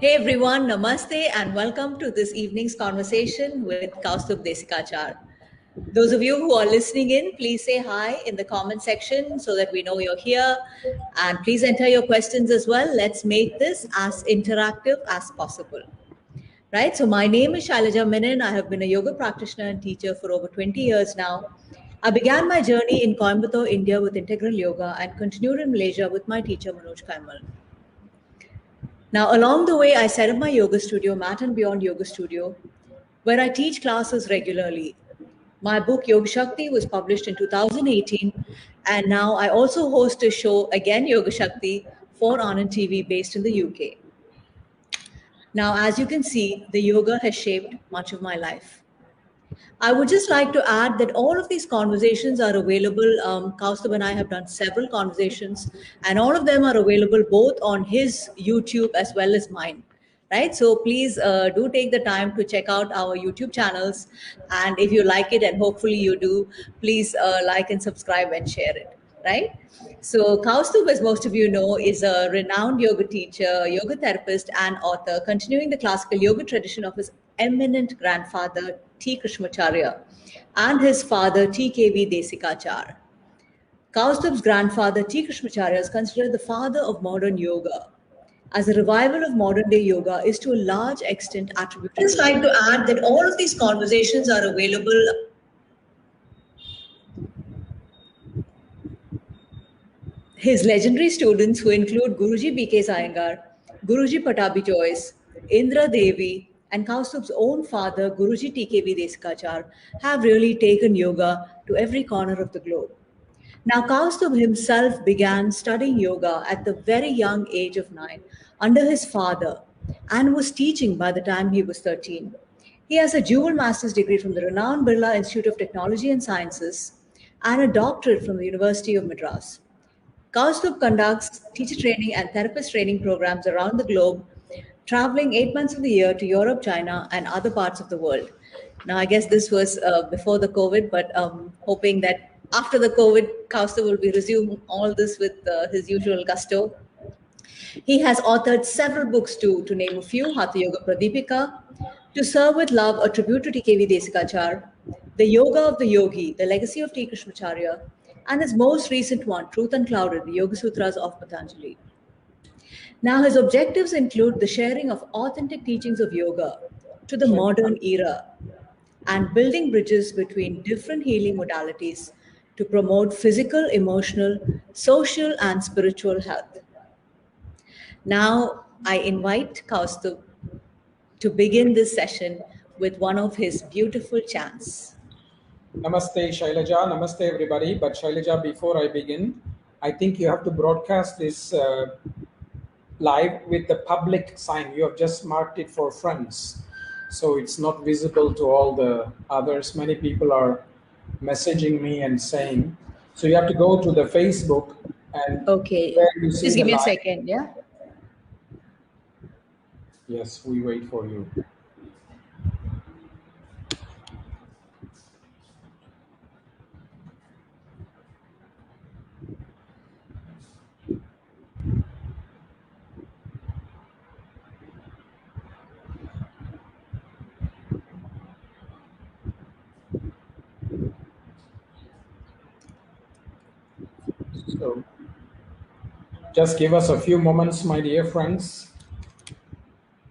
Hey everyone, namaste and welcome to this evening's conversation with Kausthub Desikachar. Those of you who are listening in, please say hi in the comment section so that we know you're here. And please enter your questions as well. Let's make this as interactive as possible. Right? So my name is Shailaja Menon. I have been a yoga practitioner and teacher for over 20 years now. I began my journey in Coimbatore, India with integral yoga and continued in Malaysia with my teacher Manoj Kaimal. Now, along the way, I set up my yoga studio, Mat and Beyond Yoga Studio, where I teach classes regularly. My book, Yoga Shakti, was published in 2018, and now I also host a show, again, Yoga Shakti, for Anand TV based in the UK. Now, as you can see, the yoga has shaped much of my life. I would just like to add that all of these conversations are available. Kaustubh and I have done several conversations, and all of them are available both on his YouTube as well as mine. Right. So please do take the time to check out our YouTube channels. And if you like it, and hopefully you do, please like and subscribe and share it. Right. So Kaustubh, as most of you know, is a renowned yoga teacher, yoga therapist, and author, continuing the classical yoga tradition of his eminent grandfather, T Krishnamacharya, and his father, TKV Desikachar. Kaustubh's grandfather, T Krishnamacharya, is considered the father of modern yoga, as the revival of modern day yoga is to a large extent attributed. I'd just like to add that all of these conversations are available. His legendary students, who include Guruji B.K. Iyengar, Guruji Patabi Joyce, Indra Devi, and Kaustubh's own father, Guruji TKV Desikachar, have really taken yoga to every corner of the globe. Now, Kaustubh himself began studying yoga at the very young age of 9 under his father and was teaching by the time he was 13. He has a dual master's degree from the renowned Birla Institute of Technology and Sciences and a doctorate from the University of Madras. Kaustubh conducts teacher training and therapist training programs around the globe, traveling 8 months of the year to Europe, China, and other parts of the world. Now, I guess this was before the COVID, but hoping that after the COVID, Kaustubh will be resume all this with his usual gusto. He has authored several books too, to name a few: Hatha Yoga Pradipika, To Serve with Love, a tribute to TKV Desikachar, The Yoga of the Yogi, The Legacy of T Krishnamacharya, and his most recent one, Truth Unclouded, The Yoga Sutras of Patanjali. Now, his objectives include the sharing of authentic teachings of yoga to the modern era and building bridges between different healing modalities to promote physical, emotional, social, and spiritual health. Now, I invite Kaustubh to begin this session with one of his beautiful chants. Namaste, Shailaja. Namaste, everybody. But Shailaja, before I begin, I think you have to broadcast this live with the public sign. You have just marked it for friends, so it's not visible to all the others. Many people are messaging me and saying, so you have to go to the Facebook and okay, just give me a second. Yeah. Yes, we wait for you. So just give us a few moments, my dear friends.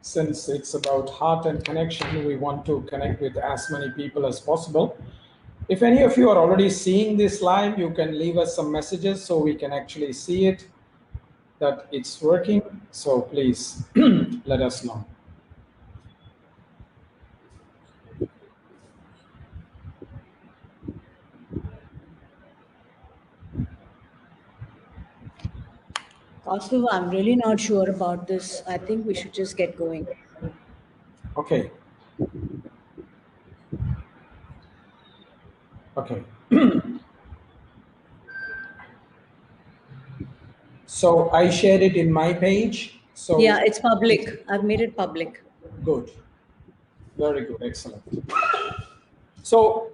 Since it's about heart and connection, we want to connect with as many people as possible. If any of you are already seeing this live, you can leave us some messages so we can actually see it, that it's working. So please let us know. Kaustubh, I'm really not sure about this. I think we should just get going. Okay. Okay. So I shared it in my page. So yeah, it's public. I've made it public. Good. Very good. Excellent. So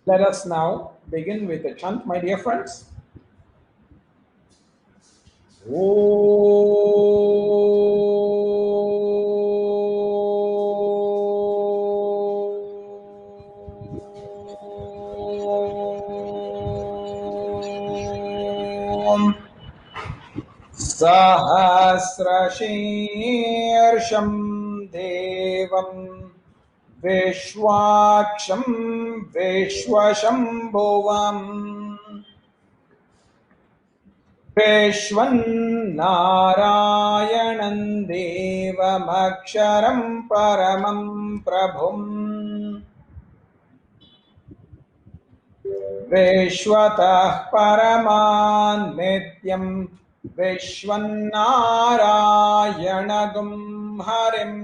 let us now begin with the chant, my dear friends. Om सहस्रशीर्षं देवं विश्वाक्षं विश्वशम्भुवम् विश्वन्नारायणं देवमक्षरं परमं प्रभुम् विश्वतः परमान् नित्यं विश्वन्नारायणगुं हरिम्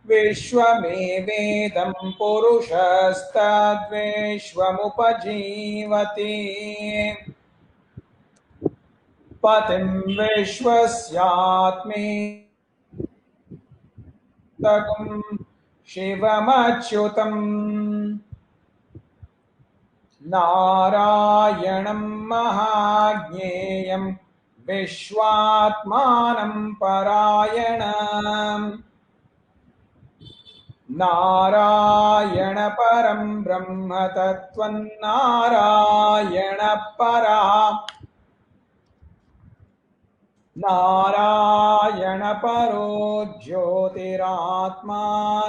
विश्वमेवेदं पुरुषस्तद्विश्वमुपजीवति पतिं विश्वस्यात्मेकं शिवमच्युतम् नारायणं महाज्ञेयं विश्वात्मानं परायणम् नारायण परं ब्रह्म तत्त्वं नारायण परा नारायण परो ज्योतिरात्मा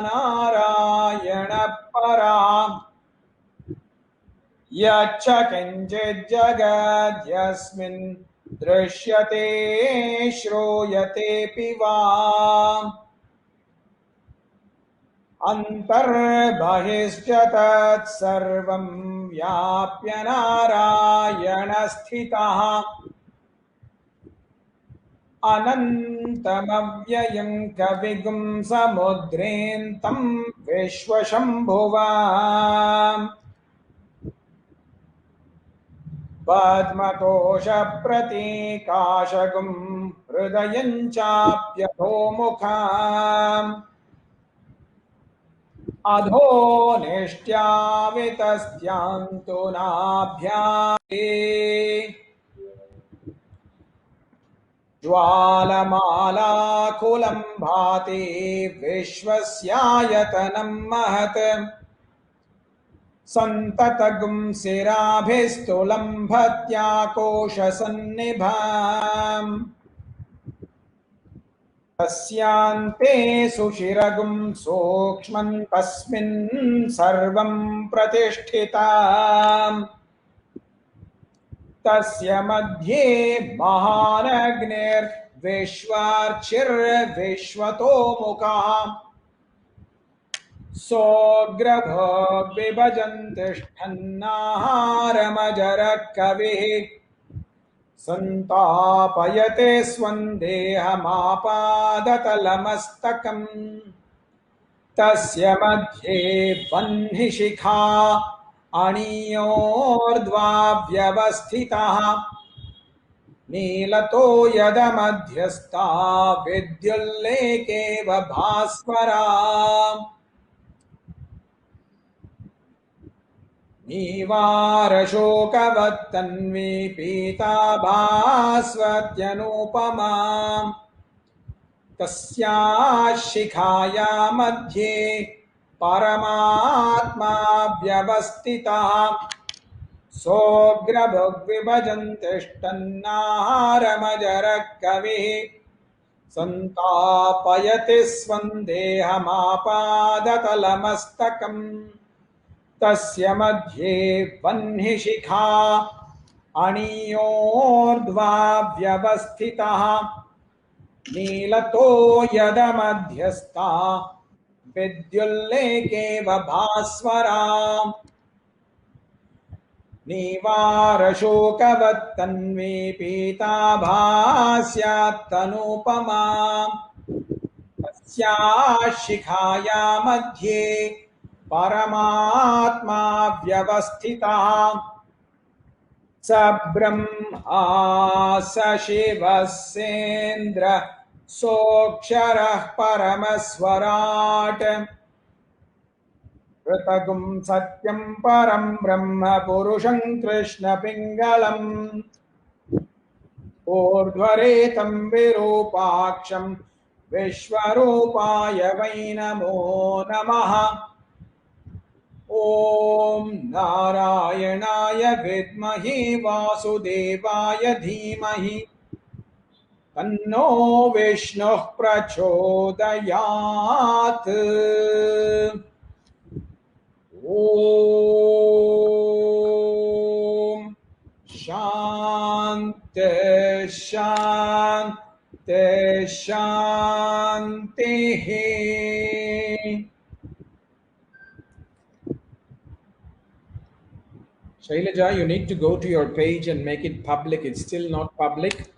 नारायण परा यच्च किञ्चित् जगद्यस्मिन् दृश्यते श्रूयतेऽपि वा अन्तर्बहिश्च तत्सर्वं व्याप्य नारायण स्थितः अनन्तमव्ययं कविगुं समुद्रेऽन्तं विश्वशम्भुवाम् पद्मकोशप्रतीकाशगुं हृदयं चाप्यधोमुखाम् अधो निष्ट्यावितस्त्यान्तु नाभ्यामे ज्वालमालाकुलं भाति विश्वस्यायतनं महत् सन्ततगुं शिराभिस्तुलम्भत्याकोशसन्निभाम् तस्यान्ते सुशिरगुं सूक्ष्मं तस्मिन् सर्वं प्रतिष्ठिताम् तस्य मध्ये महानग्निर्विश्वार्चिर्विश्वतोमुखः सोऽग्रभो बिभजन्तिष्ठन्नाहारमजरः कविः सन्तापयते स्वन्देहमापादतलमस्तकम् तस्य मध्ये वह्निशिखा अणियोर्ध्वाव्यवस्थितः नीलतो यदमध्यस्था विद्युल्लेकेव भास्वरा नीवारशोकवत्तन्वी पीताभास्वत्यनुपमा तस्याः शिखाया मध्ये परमात्मा व्यवस्थितः सोऽग्रभुग्विभजन्तिष्ठन्नाहारमजरः कविः सन्तापयति स्वन्देहमापादतलमस्तकम् तस्य मध्ये वह्निशिखा अणियोर्ध्वाव्यवस्थितः नीलतो यदमध्यस्था विद्युल्लेकेव भास्वरा नीवारशोकवत्तन्वी पीताभास्यात्तनुपमा तस्याः शिखाया मध्ये परमात्मा व्यवस्थितः स ब्रह्मा स शिवः सेन्द्र सोऽक्षरः परमस्वराट् ऋतगुं सत्यं परं ब्रह्म पुरुषं कृष्णपिङ्गलम् ऊर्ध्वरेतं विरूपाक्षं विश्वरूपाय वै नमो नमः Om Narayanaya Vidmahi Vasudevaya Dhimahi Tanno Vishnu Prachodayat. Om Shanti Shanti Shanti. Shailaja, you need to go to your page and make it public. It's still not public.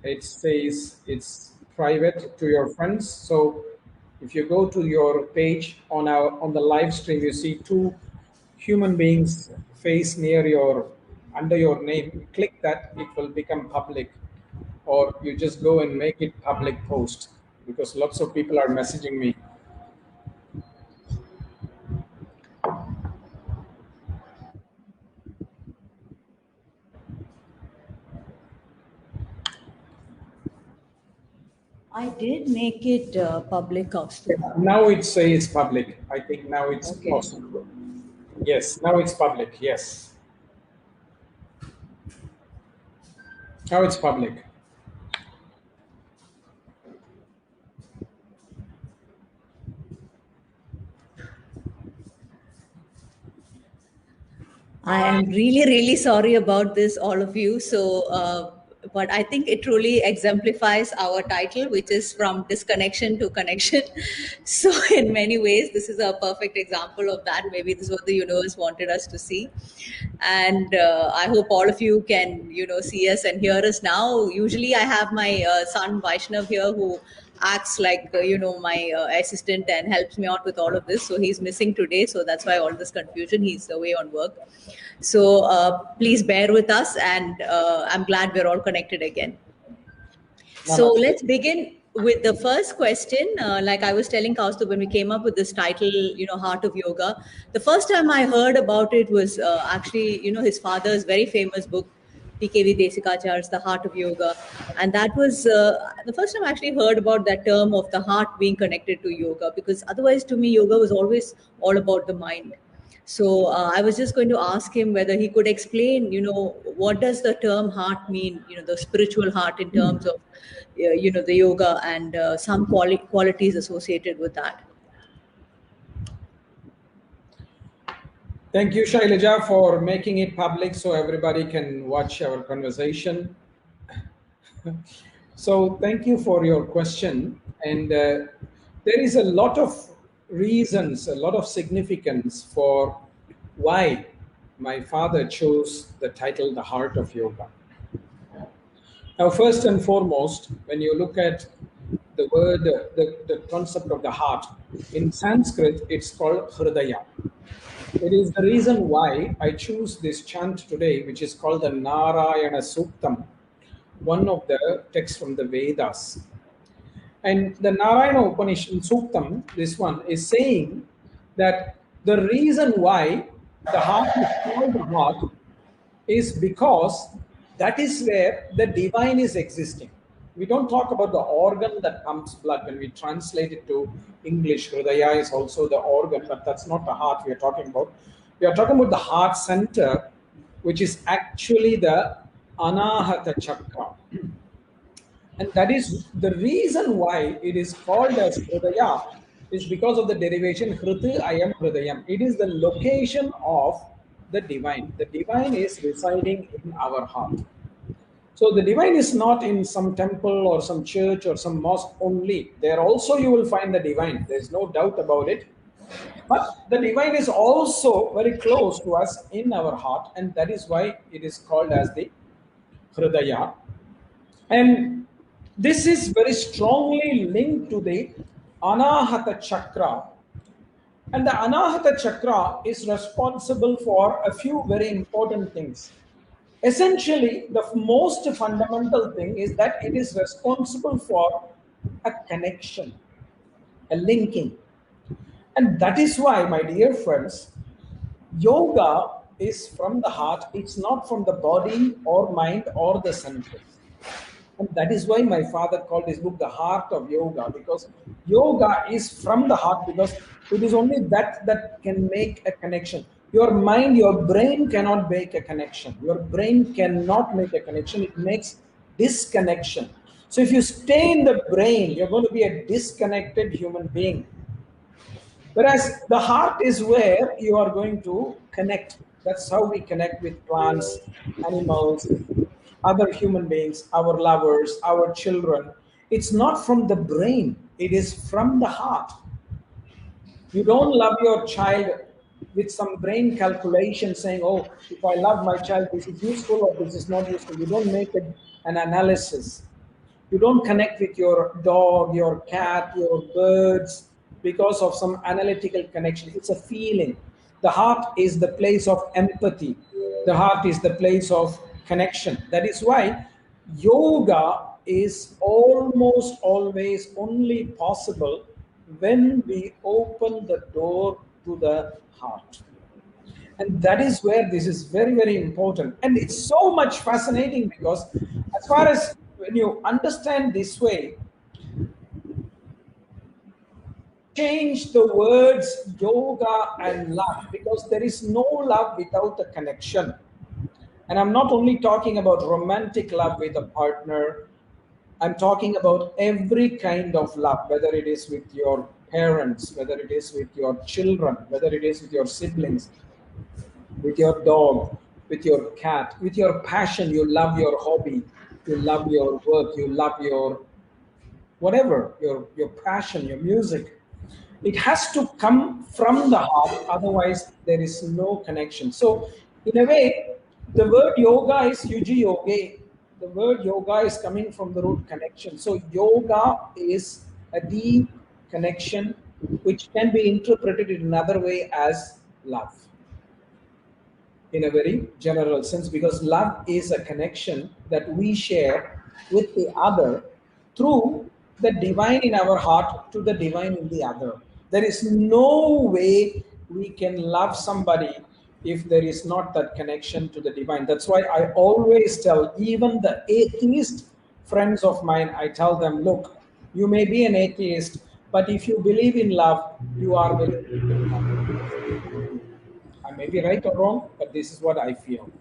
It says it's private to your friends. So if you go to your page on the live stream, you see two human beings face near your under your name. Click that, it will become public. Or you just go and make it public post, because lots of people are messaging me. I did make it public, Kaustubh. Now it says public. I think now it's Okay. possible. Yes, now it's public. Yes. Now it's public. I am really, really sorry about this, all of you. So, but I think it truly exemplifies our title, which is from disconnection to connection. So, in many ways, this is a perfect example of that. Maybe this is what the universe wanted us to see. And I hope all of you can, see us and hear us now. Usually, I have my son Vaishnav here who acts like my assistant and helps me out with all of this. So he's missing today, so that's why all this confusion. He's away on work. So please bear with us, and I'm glad we're all connected again. So Namaste. let's begin with the first question. Like I was telling Kaustubh, when we came up with this title, Heart of Yoga, the first time I heard about it was actually, his father's very famous book, TKV Desikachar's The Heart of Yoga. And that was the first time I actually heard about that term of the heart being connected to yoga, because otherwise to me, yoga was always all about the mind. So I was just going to ask him whether he could explain, what does the term heart mean, the spiritual heart in terms of, the yoga and some qualities associated with that. Thank you, Shailaja, for making it public so everybody can watch our conversation. So thank you for your question. And there is a lot of reasons, a lot of significance for why my father chose the title The Heart of Yoga. Now, first and foremost, when you look at the word, the concept of the heart, in Sanskrit, it's called Hridaya. It is the reason why I choose this chant today, which is called the Narayana Suktam, one of the texts from the Vedas. And the Narayana Upanishad Suktam, this one, is saying that the reason why the heart is called the heart is because that is where the divine is existing. We don't talk about the organ that pumps blood. When we translate it to English, Hridaya is also the organ, but that's not the heart we are talking about. We are talking about the heart center, which is actually the Anahata Chakra. And that is the reason why it is called as Hridaya, is because of the derivation Hriti Ayam Hridayam. It is the location of the divine. The divine is residing in our heart. So the divine is not in some temple or some church or some mosque only. There also you will find the divine. There's no doubt about it. But the divine is also very close to us in our heart, and that is why it is called as the Hridaya. And this is very strongly linked to the Anahata Chakra. And the Anahata Chakra is responsible for a few very important things. Essentially, the most fundamental thing is that it is responsible for a connection, a linking. And that is why, my dear friends, yoga is from the heart. It's not from the body or mind or the senses. And that is why my father called his book The Heart of Yoga, because yoga is from the heart, because It is only that can make a connection. Your mind, your brain cannot make a connection. Your brain cannot make a connection. It makes disconnection. So if you stay in the brain, you're going to be a disconnected human being. Whereas the heart is where you are going to connect. That's how we connect with plants, animals, other human beings, our lovers, our children. It's not from the brain, it is from the heart. You don't love your child with some brain calculation saying, oh, if I love my child, this is useful or this is not useful. You don't make an analysis. You don't connect with your dog, your cat, your birds because of some analytical connection. It's a feeling. The heart is the place of empathy. The heart is the place of connection. That is why yoga is almost always only possible when we open the door to the heart. And that is where this is very, very important. And it's so much fascinating because as far as when you understand this way, change the words yoga and love, because there is no love without a connection. And I'm not only talking about romantic love with a partner, I'm talking about every kind of love, whether it is with your parents, whether it is with your children, whether it is with your siblings, with your dog, with your cat, with your passion. You love your hobby, you love your work, you love your whatever, your passion, your music. It has to come from the heart, otherwise there is no connection. So in a way, the word yoga is yuji yoge. The word yoga is coming from the root connection. So yoga is a deep connection which can be interpreted in another way as love, in a very general sense, because love is a connection that we share with the other through the divine in our heart to the divine in the other. There is no way we can love somebody if there is not that connection to the divine. That's why I always tell even the atheist friends of mine, I tell them, look, you may be an atheist, but if you believe in love, you are very beautiful. I may be right or wrong, but this is what I feel.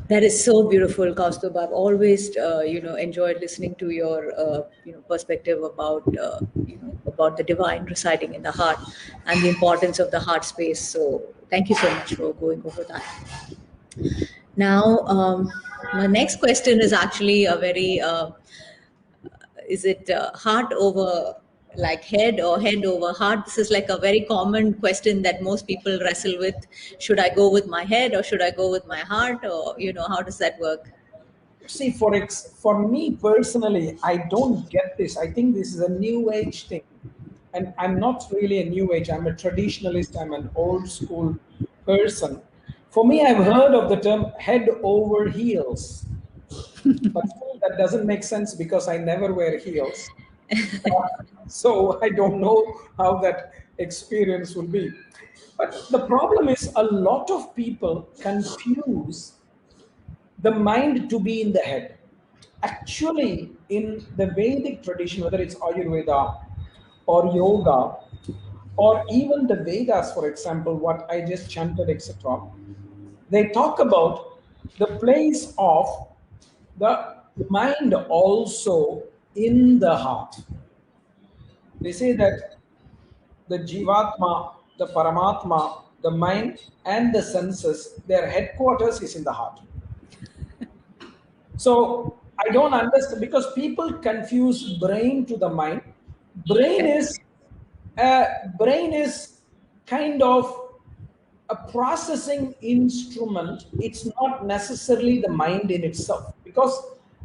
That is so beautiful, Kaustubh. I've always, enjoyed listening to your, perspective about, about the divine residing in the heart and the importance of the heart space. So, thank you so much for going over that. Now, my next question is actually a very, is it heart over like head or head over heart? This is like a very common question that most people wrestle with. Should I go with my head or should I go with my heart, or how does that work? See, for me personally, I don't get this. I think this is a new age thing. And I'm not really a new age. I'm a traditionalist. I'm an old school person. For me, I've heard of the term head over heels. But still, that doesn't make sense because I never wear heels. So I don't know how that experience will be. But the problem is a lot of people confuse the mind to be in the head. Actually, in the Vedic tradition, whether it's Ayurveda or yoga, or even the Vedas, for example, what I just chanted, etc., they talk about the place of the mind also in the heart. They say that the Jivatma, the Paramatma, the mind, and the senses, their headquarters is in the heart. So I don't understand because people confuse brain to the mind. Brain is brain is kind of a processing instrument. It's not necessarily the mind in itself. Because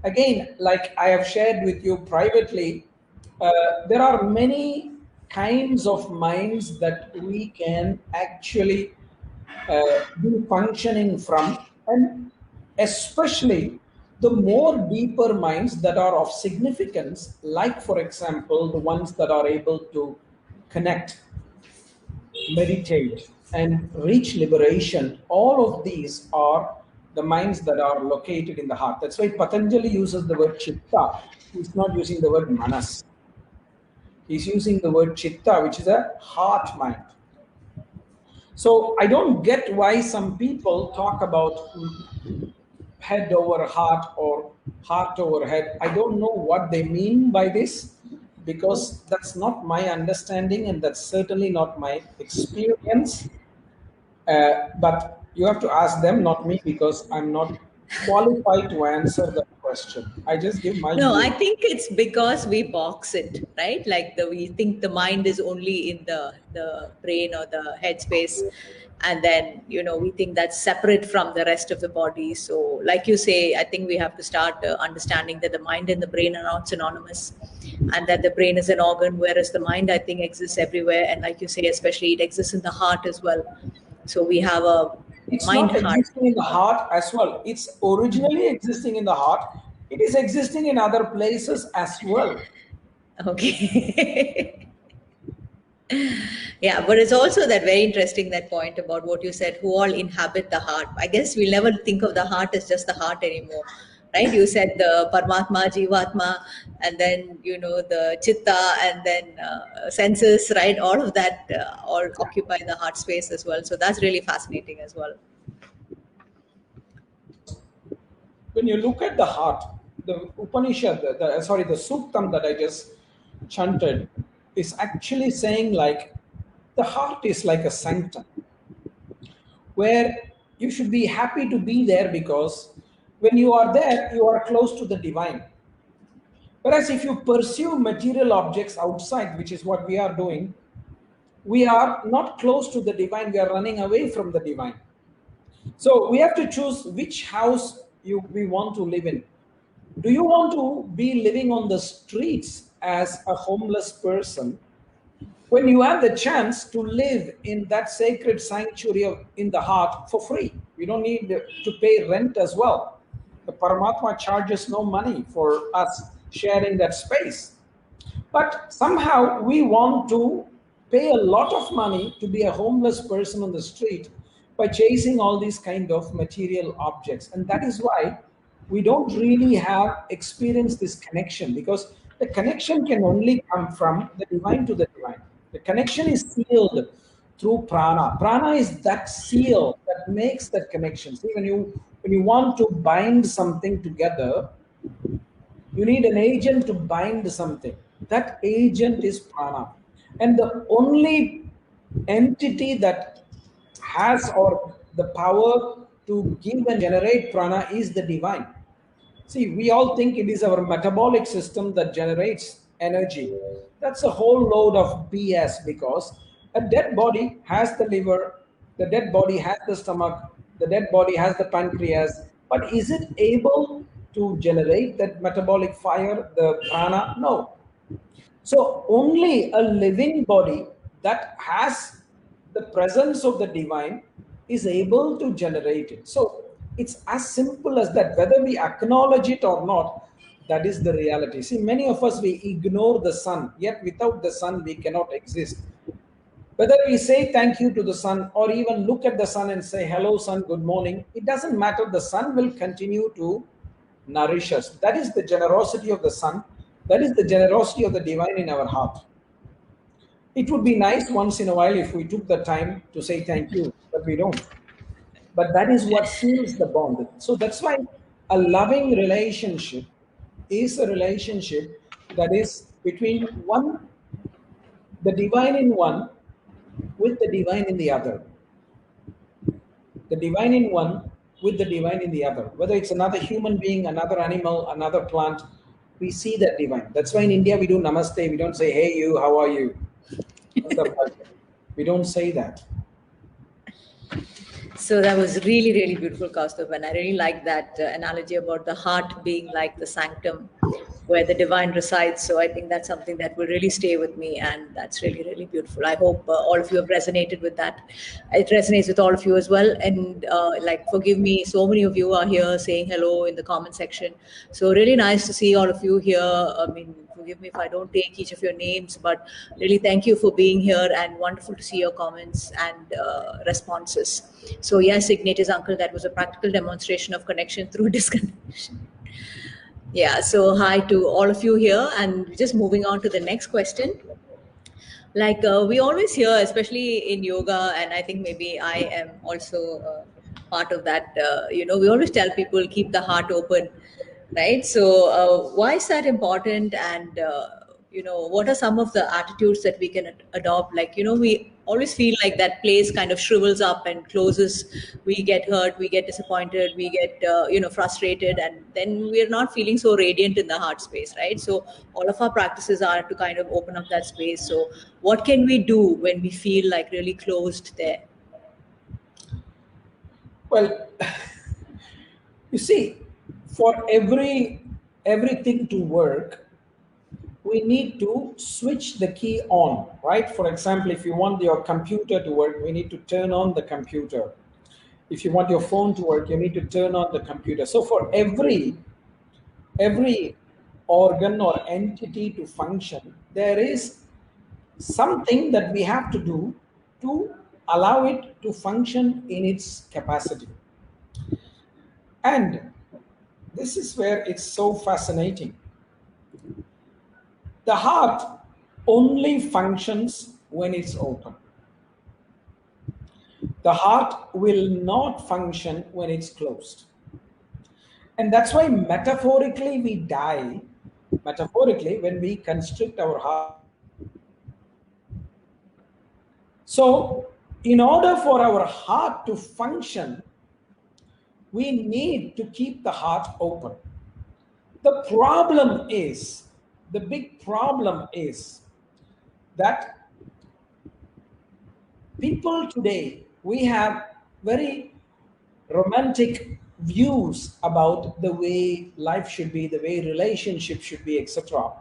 again, like I have shared with you privately, there are many kinds of minds that we can actually be functioning from, and especially the more deeper minds that are of significance, like for example the ones that are able to connect, meditate, and reach liberation. All of these are the minds that are located in the heart. That's why Patanjali uses the word chitta. He's not using the word manas. He's using the word chitta, which is a heart mind. So I don't get why some people talk about head over heart or heart over head. I don't know what they mean by this, because that's not my understanding and that's certainly not my experience. But you have to ask them, not me, because I'm not qualified to answer that question. I just give my No, I view. think it's because we box it, right? Like we think the mind is only in the brain or the headspace, and then we think that's separate from the rest of the body. So, like you say, I think we have to start understanding that the mind and the brain are not synonymous, and that the brain is an organ, whereas the mind, I think, exists everywhere. And like you say, especially it exists in the heart as well. So we have a It's mind not heart. existing in the heart as well. It's originally existing in the heart. It is existing in other places as well. Okay. Yeah, but it's also that very interesting, that point about what you said, who all inhabit the heart. I guess we'll never think of the heart as just the heart anymore, right? You said the Paramatma, Jivatma, and then, the Chitta, and then senses, right? All of that all occupy the heart space as well. So that's really fascinating as well. When you look at the heart, the Upanishad, the Suktam that I just chanted, is actually saying like the heart is like a sanctum where you should be happy to be there, because when you are there, you are close to the divine. Whereas if you pursue material objects outside, which is what we are doing, we are not close to the divine, we are running away from the divine. So we have to choose which house we want to live in. Do you want to be living on the streets as a homeless person, when you have the chance to live in that sacred sanctuary in the heart for free? You don't need to pay rent as well. The Paramatma charges no money for us sharing that space. But somehow we want to pay a lot of money to be a homeless person on the street by chasing all these kind of material objects. And that is why we don't really have experienced this connection, because the connection can only come from the divine to the divine. The connection is sealed through prana. Prana is that seal that makes that connection. See, when you want to bind something together, you need an agent to bind something. That agent is prana. And the only entity that has or the power to give and generate prana is the divine. See, we all think it is our metabolic system that generates energy. That's a whole load of BS, because a dead body has the liver, the dead body has the stomach, the dead body has the pancreas. But is it able to generate that metabolic fire, the prana? No. So only a living body that has the presence of the divine is able to generate it. So it's as simple as that. Whether we acknowledge it or not, that is the reality. See, many of us, we ignore the sun, yet without the sun, we cannot exist. Whether we say thank you to the sun or even look at the sun and say, hello, sun, good morning, it doesn't matter. The sun will continue to nourish us. That is the generosity of the sun. That is the generosity of the divine in our heart. It would be nice once in a while if we took the time to say thank you, but we don't. But that is what seals the bond. So that's why a loving relationship is a relationship that is between one, the divine in one, with the divine in the other. The divine in one with the divine in the other. Whether it's another human being, another animal, another plant, we see that divine. That's why in India we do namaste. We don't say, hey, you, how are you? We don't say that. So that was really, really beautiful, Kaustubh, and I really like that analogy about the heart being like the sanctum where the divine resides. So I think that's something that will really stay with me, and that's really, really beautiful. I hope all of you have resonated with that. It resonates with all of you as well. And like, forgive me, so many of you are here saying hello in the comment section. So really nice to see all of you here. I mean, forgive me if I don't take each of your names, but really thank you for being here, and wonderful to see your comments and responses. So yes, Ignatius uncle, that was a practical demonstration of connection through disconnection. Yeah, so hi to all of you here, and just moving on to the next question. Like we always hear, especially in yoga, and I think maybe I am also part of that. We always tell people keep the heart open, right? So why is that important? And what are some of the attitudes that we can adopt? Like we always feel like that place kind of shrivels up and closes. We get hurt, we get disappointed, we get frustrated, and then we're not feeling so radiant in the heart space, right? So all of our practices are to kind of open up that space. So what can we do when we feel like really closed there? Well, you see, for everything to work, we need to switch the key on, right? For example, if you want your computer to work, we need to turn on the computer. If you want your phone to work, you need to turn on the computer. So for every organ or entity to function, there is something that we have to do to allow it to function in its capacity. And this is where it's so fascinating. The heart only functions when it's open. The heart will not function when it's closed. And that's why metaphorically we die, metaphorically, when we constrict our heart. So, in order for our heart to function, we need to keep the heart open. The problem is, the big problem is that people today, we have very romantic views about the way life should be, the way relationship should be, etc.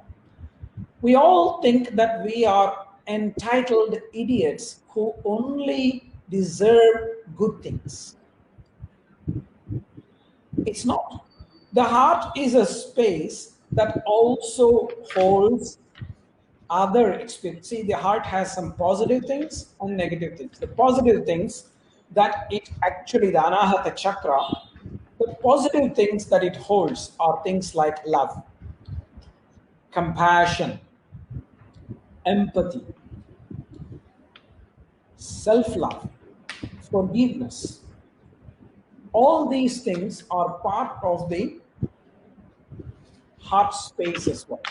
We all think that we are entitled idiots who only deserve good things. It's not. The heart is a space that also holds other experience. See, the heart has some positive things and negative things. The positive things that it actually, the Anahata Chakra, the positive things that it holds are things like love, compassion, empathy, self love, forgiveness. All these things are part of the heart space as well.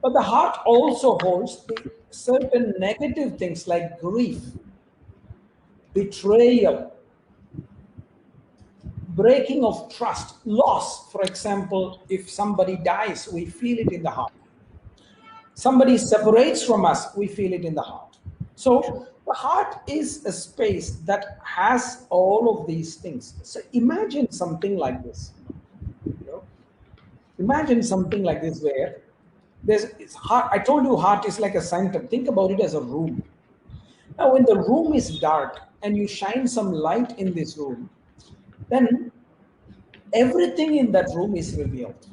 But the heart also holds the certain negative things like grief, betrayal, breaking of trust, loss. For example, if somebody dies, we feel it in the heart. Somebody separates from us, we feel it in the heart. So the heart is a space that has all of these things. So imagine something like this. You know, imagine something like this where it's heart. I told you heart is like a sanctum. Think about it as a room. Now, when the room is dark and you shine some light in this room, then everything in that room is revealed.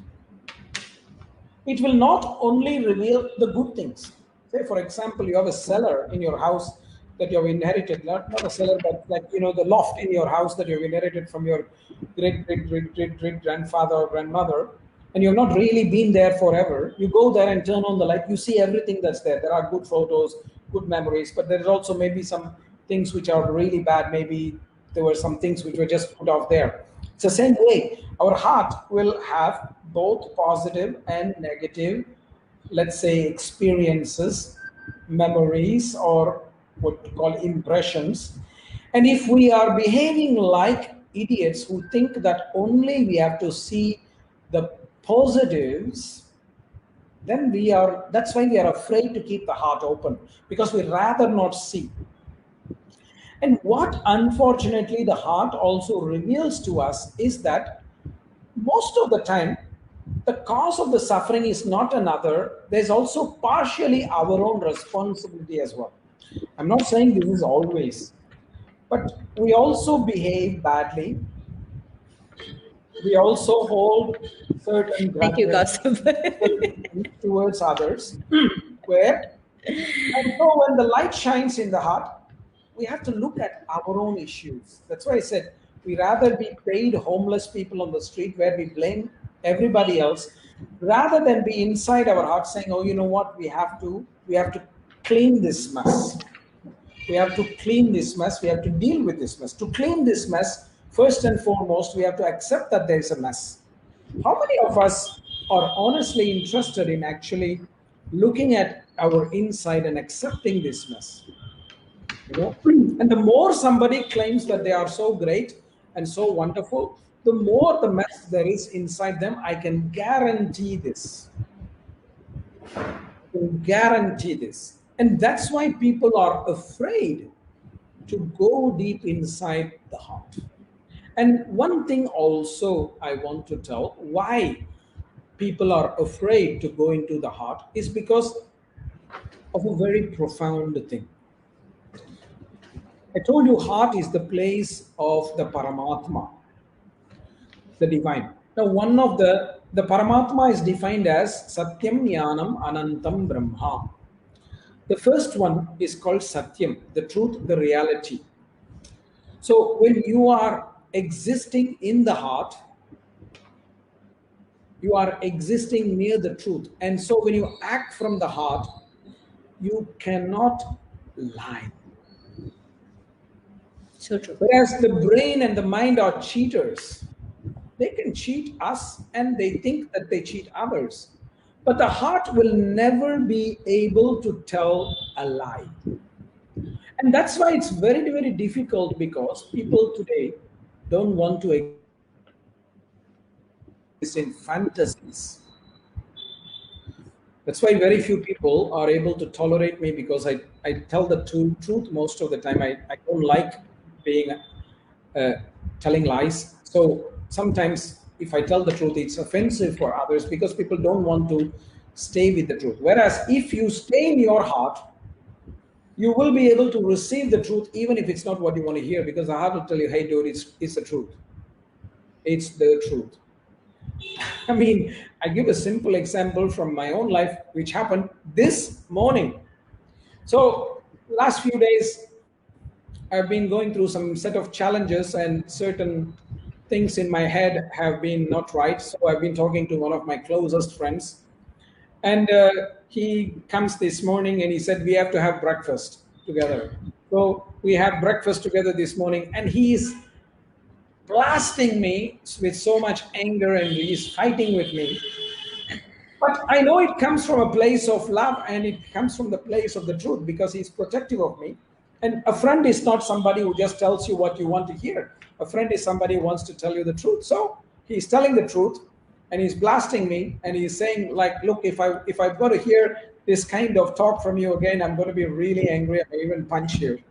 It will not only reveal the good things. Say, for example, you have a cellar in your house that you have inherited, not a cellar, but like, the loft in your house that you have inherited from your great grandfather or grandmother, and you've not really been there forever. You go there and turn on the light, you see everything that's there. There are good photos, good memories, but there's also maybe some things which are really bad. Maybe there were some things which were just put off there. It's the same way. Our heart will have both positive and negative, let's say, experiences, memories, or what we call impressions. And if we are behaving like idiots who think that only we have to see the positives, then that's why we are afraid to keep the heart open, because we rather not see. And what unfortunately the heart also reveals to us is that most of the time, the cause of the suffering is not another. There's also partially our own responsibility as well. I'm not saying this is always, but we also behave badly. We also hold certain Thank you, grudges Kausthub. towards others, where, and so when the light shines in the heart, we have to look at our own issues. That's why I said we rather be paid homeless people on the street where we blame everybody else, rather than be inside our heart saying, oh, you know what, we have to clean this mess. We have to clean this mess. We have to deal with this mess. To clean this mess, first and foremost, we have to accept that there is a mess. How many of us are honestly interested in actually looking at our inside and accepting this mess? And the more somebody claims that they are so great and so wonderful, the more the mess there is inside them. I can guarantee this. Guarantee this. And that's why people are afraid to go deep inside the heart. And one thing also I want to tell why people are afraid to go into the heart is because of a very profound thing. I told you heart is the place of the Paramatma, the divine. Now, one of the Paramatma is defined as Satyam Jnanam Anantam Brahma. The first one is called Satyam, the truth, the reality. So when you are existing in the heart, you are existing near the truth. And so when you act from the heart, you cannot lie. So true. Whereas the brain and the mind are cheaters. They can cheat us and they think that they cheat others. But the heart will never be able to tell a lie. And that's why it's very, very difficult, because people today don't want to exist in fantasies. That's why very few people are able to tolerate me, because I tell the truth most of the time. I don't like being telling lies. So sometimes if I tell the truth, it's offensive for others, because people don't want to stay with the truth. Whereas if you stay in your heart, you will be able to receive the truth, even if it's not what you want to hear, because the heart will tell you, hey, dude, it's the truth. It's the truth. I mean, I give a simple example from my own life, which happened this morning. So last few days, I've been going through some set of challenges, and certain things in my head have been not right. So I've been talking to one of my closest friends, and he comes this morning and he said, we have to have breakfast together. So we had breakfast together this morning, and he's blasting me with so much anger, and he's fighting with me. But I know it comes from a place of love, and it comes from the place of the truth, because he's protective of me. And a friend is not somebody who just tells you what you want to hear. A friend is somebody who wants to tell you the truth. So he's telling the truth, and he's blasting me, and he's saying, like, look, if I've got to hear this kind of talk from you again, I'm going to be really angry. I may even punch you.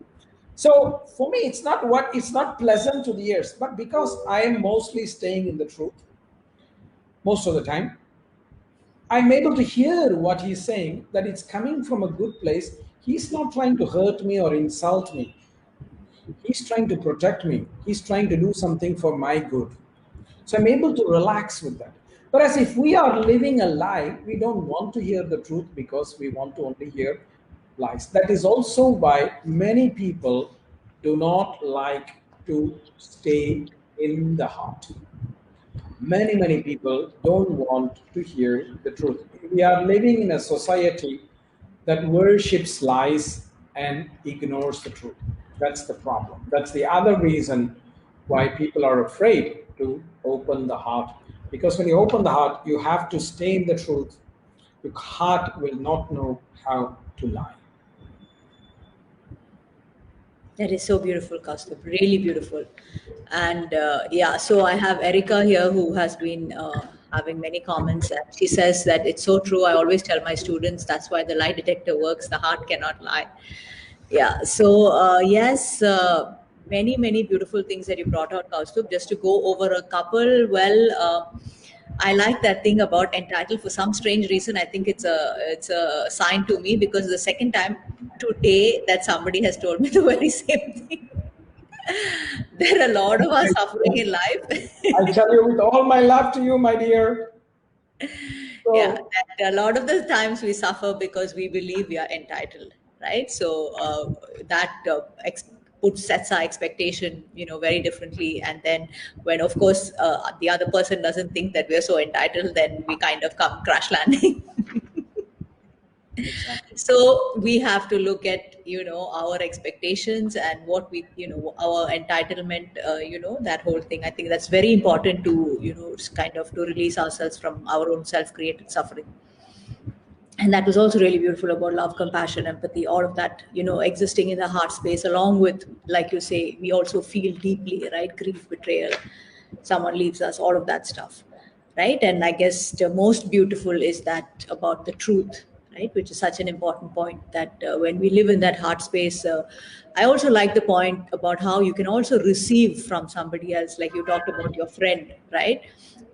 So for me, it's not pleasant to the ears, but because I am mostly staying in the truth most of the time, I'm able to hear what he's saying, that it's coming from a good place. He's not trying to hurt me or insult me. He's trying to protect me. He's trying to do something for my good. So I'm able to relax with that. Whereas if we are living a lie, we don't want to hear the truth, because we want to only hear lies. That is also why many people do not like to stay in the heart. Many people don't want to hear the truth. We are living in a society that worships lies and ignores the truth. That's the problem. That's the other reason why people are afraid to open the heart. Because when you open the heart, you have to stay in the truth. Your heart will not know how to lie. That is so beautiful, Kaustubh. Really beautiful. And yeah, so I have Erica here who has been having many comments. And she says that it's so true. I always tell my students that's why the lie detector works. The heart cannot lie. Yeah. So yes, many beautiful things that you brought out, Kaustubh. Just to go over a couple. Well, I like that thing about entitled. For some strange reason, I think it's a sign to me, because the second time today that somebody has told me the very same thing. There are a lot of us suffering in life. I tell you with all my love to you, my dear. Yeah, So, and a lot of the times we suffer because we believe we are entitled, right? So that sets our expectation, very differently. And then when, of course, the other person doesn't think that we're so entitled, then we kind of come crash landing. Exactly. So we have to look at our expectations and what we our entitlement, that whole thing. I think that's very important to kind of to release ourselves from our own self created suffering. And that was also really beautiful about love, compassion, empathy, all of that, existing in the heart space, along with, like you say, we also feel deeply, right? Grief, betrayal, someone leaves us, all of that stuff, right? And I guess the most beautiful is that about the truth, right? Which is such an important point, that when we live in that heart space, I also like the point about how you can also receive from somebody else, like you talked about your friend, right?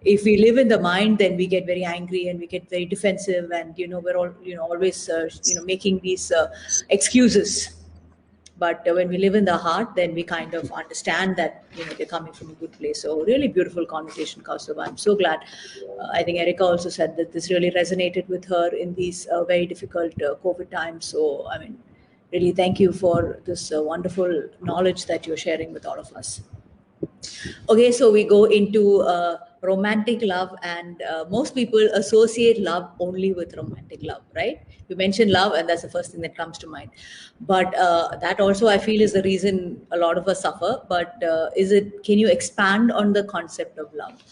If we live in the mind, then we get very angry and we get very defensive, and we're all always making these excuses. But when we live in the heart, then we kind of understand that they're coming from a good place. So really beautiful conversation, Kaustubh. I'm so glad. I think Erica also said that this really resonated with her in these very difficult COVID times. So I mean, really thank you for this wonderful knowledge that you're sharing with all of us. Okay, so we go into romantic love, and most people associate love only with romantic love, right? You mentioned love, and that's the first thing that comes to mind. But that also, I feel, is the reason a lot of us suffer. But is it? Can you expand on the concept of love?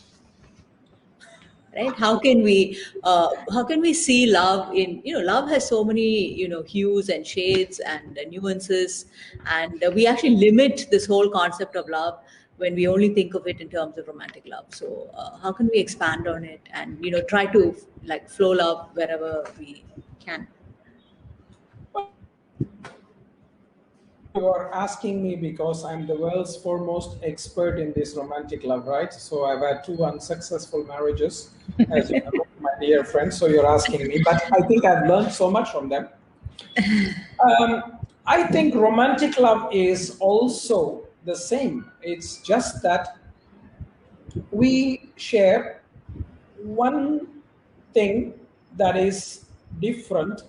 Right? How can we see love in, love has so many hues and shades and nuances, and we actually limit this whole concept of love when we only think of it in terms of romantic love. So how can we expand on it and try to like flow love wherever we can? You are asking me because I'm the world's foremost expert in this romantic love, right? So I've had two unsuccessful marriages, as you know, my dear friend. So you're asking me, but I think I've learned so much from them. I think romantic love is also the same. It's just that we share one thing that is different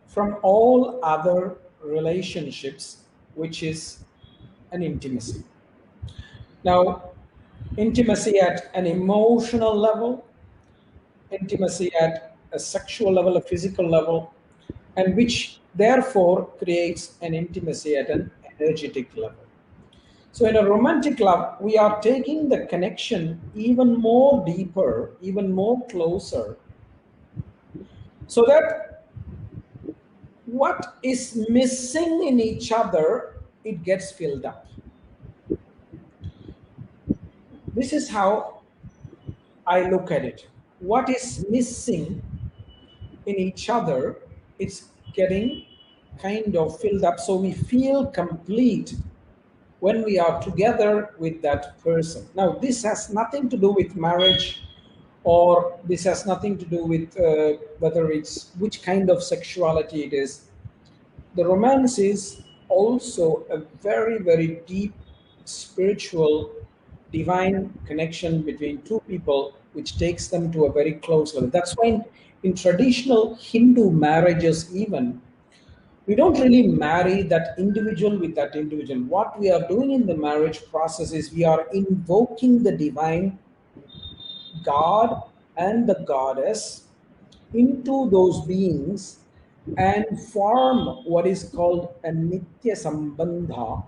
from all other relationships, which is an intimacy. Now, intimacy at an emotional level, intimacy at a sexual level, a physical level, and which therefore creates an intimacy at an energetic level. So, in a romantic love, we are taking the connection even more deeper, even more closer, so that what is missing in each other, it gets filled up. This is how I look at it. What is missing in each other, it's getting kind of filled up, so we feel complete when we are together with that person. Now, this has nothing to do with marriage, or this has nothing to do with whether it's which kind of sexuality it is. The romance is also a very, very deep spiritual, divine connection between two people, which takes them to a very close level. That's why in traditional Hindu marriages, even, we don't really marry that individual with that individual. What we are doing in the marriage process is we are invoking the divine God and the goddess into those beings and form what is called a nitya sambandha,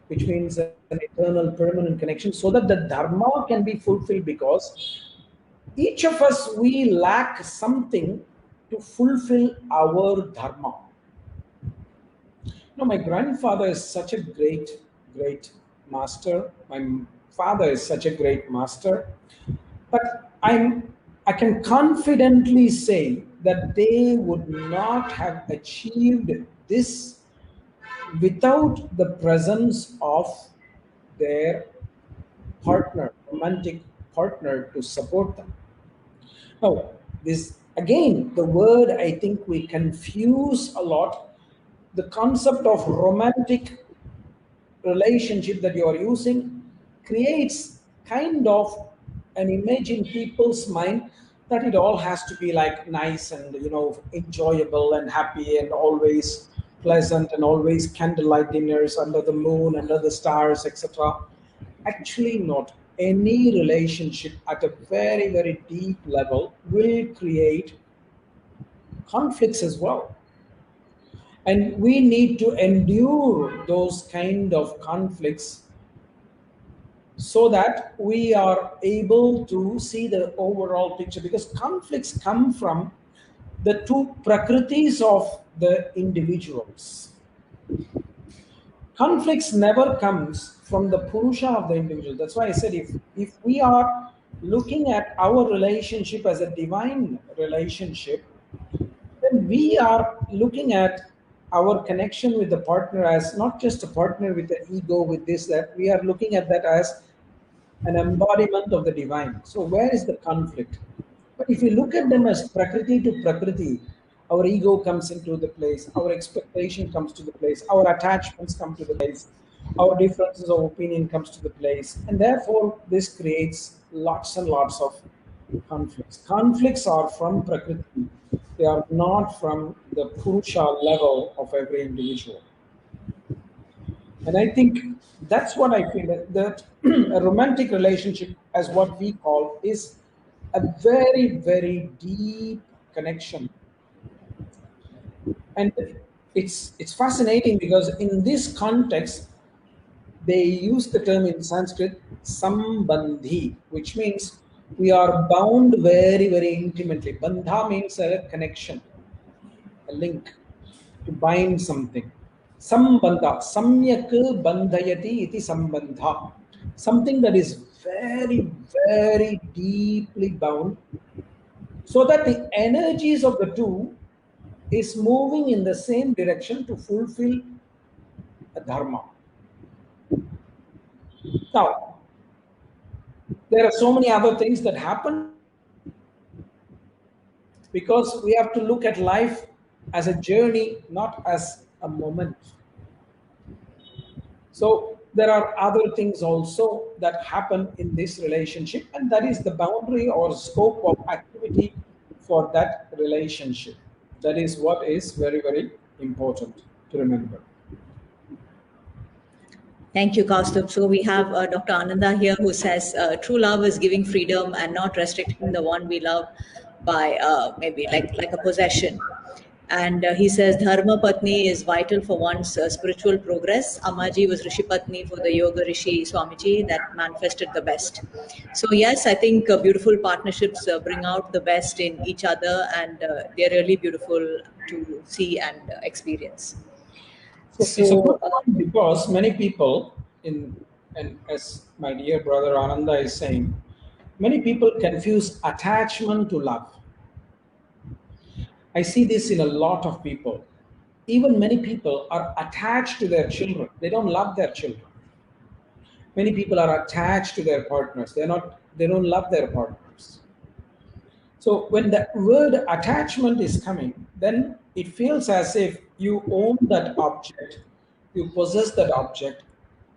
which means an eternal permanent connection, so that the dharma can be fulfilled, because each of us, we lack something to fulfill our dharma. My grandfather is such a great, great master. My father is such a great master. But I can confidently say that they would not have achieved this without the presence of their partner, romantic partner, to support them. Now, this again, the word, I think we confuse a lot. The concept of romantic relationship that you are using creates kind of an image in people's mind that it all has to be like nice and enjoyable and happy and always pleasant and always candlelight dinners under the moon, under the stars, etc. Actually, not. Any relationship at a very, very deep level will create conflicts as well. And we need to endure those kind of conflicts so that we are able to see the overall picture, because conflicts come from the two prakritis of the individuals. Conflicts never comes from the purusha of the individual. That's why I said, if we are looking at our relationship as a divine relationship, then we are looking at our connection with the partner as not just a partner with the ego, with this, that. We are looking at that as an embodiment of the divine. So where is the conflict? But if we look at them as prakriti to prakriti, our ego comes into the place, our expectation comes to the place, our attachments come to the place, our differences of opinion comes to the place, and therefore this creates lots and lots of conflicts. Conflicts are from prakriti, they are not from the purusha level of every individual. And I think that's what I feel, that a romantic relationship, as what we call, is a very, very deep connection. And it's fascinating because in this context, they use the term in Sanskrit, sambandhi, which means we are bound very, very intimately. Bandha means a connection, a link, to bind something. Sambandha, samyak bandhayati iti sambandha. Something that is very, very deeply bound, so that the energies of the two is moving in the same direction to fulfill a dharma. Now, there are so many other things that happen, because we have to look at life as a journey, not as a moment. So there are other things also that happen in this relationship, and that is the boundary or scope of activity for that relationship. That is what is very, very important to remember. Thank you, Kaustubh. So we have Dr. Ananda here who says true love is giving freedom and not restricting the one we love by maybe like a possession. And he says Dharma Patni is vital for one's spiritual progress. Amaji was Rishi Patni for the Yoga Rishi Swamiji that manifested the best. So yes, I think beautiful partnerships bring out the best in each other, and they're really beautiful to see and experience. So it's a good So point, because many people and as my dear brother Ananda is saying, many people confuse attachment to love. I see this in a lot of people. Even many people are attached to their children. They don't love their children. Many people are attached to their partners. They don't love their partners. So when the word attachment is coming, then it feels as if you own that object, you possess that object.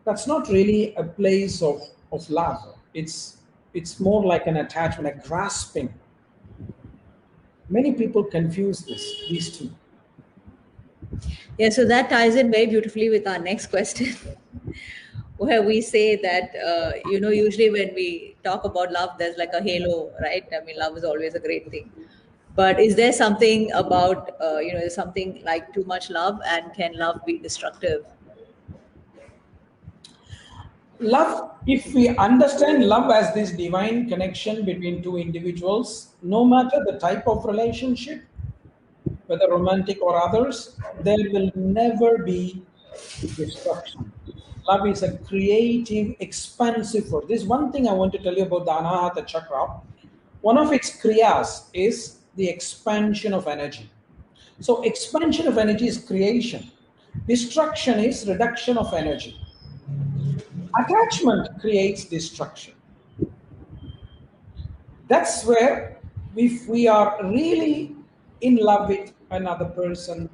That's not really a place of love. It's more like an attachment, a grasping. Many people confuse these two. yeah, so that ties in very beautifully with our next question, where we say that, usually when we talk about love, there's like a halo, right? I mean, love is always a great thing. But is there something about, something like too much love, and can love be destructive? Love, if we understand love as this divine connection between two individuals, no matter the type of relationship, whether romantic or others, there will never be destruction. Love is a creative, expansive force. This one thing I want to tell you about the Anahata Chakra. One of its kriyas is the expansion of energy. So expansion of energy is creation. Destruction is reduction of energy. Attachment creates destruction. That's where, if we are really in love with another person,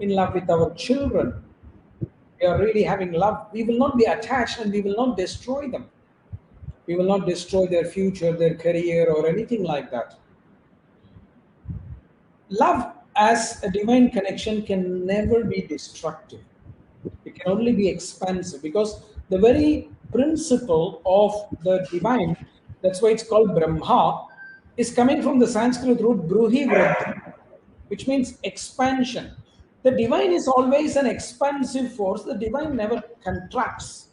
in love with our children, we are really having love, we will not be attached and we will not destroy them. We will not destroy their future, their career, or anything like that. Love as a divine connection can never be destructive. It can only be expansive, because the very principle of the divine, that's why it's called Brahma, is coming from the Sanskrit root bruhi vriddhi, which means expansion. The divine is always an expansive force. The divine never contracts.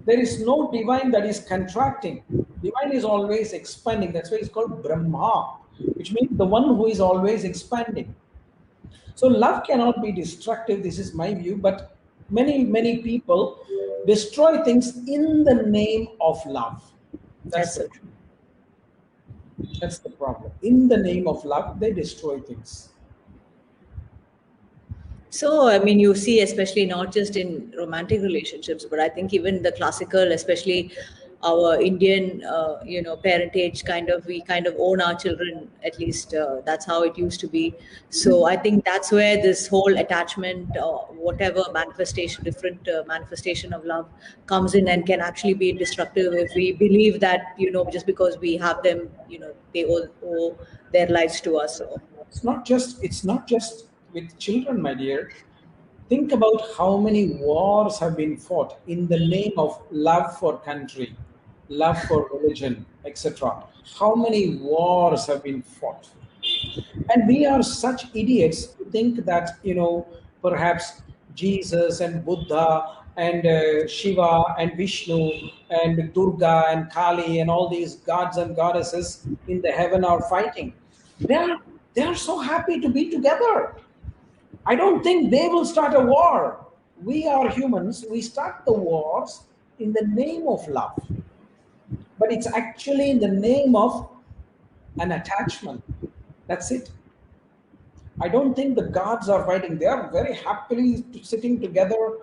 There is no divine that is contracting. Divine is always expanding. That's why it's called Brahma, which means the one who is always expanding. So love cannot be destructive. This is my view. But many people destroy things in the name of love. That's so true. That's the problem. In the name of love, they destroy things. So, I mean, you see, especially not just in romantic relationships, but I think even the classical, especially our Indian, parentage we kind of own our children, at least that's how it used to be. So I think that's where this whole attachment or whatever manifestation, different manifestation of love comes in and can actually be destructive if we believe that, just because we have them, they owe their lives to us. So. It's not just with children, my dear. Think about how many wars have been fought in the name of love for country, love for religion, etc. How many wars have been fought? And we are such idiots to think that, perhaps Jesus and Buddha and Shiva and Vishnu and Durga and Kali and all these gods and goddesses in the heaven are fighting. They are so happy to be together. I don't think they will start a war. We are humans. We start the wars in the name of love. But it's actually in the name of an attachment. That's it. I don't think the gods are fighting. They are very happily sitting together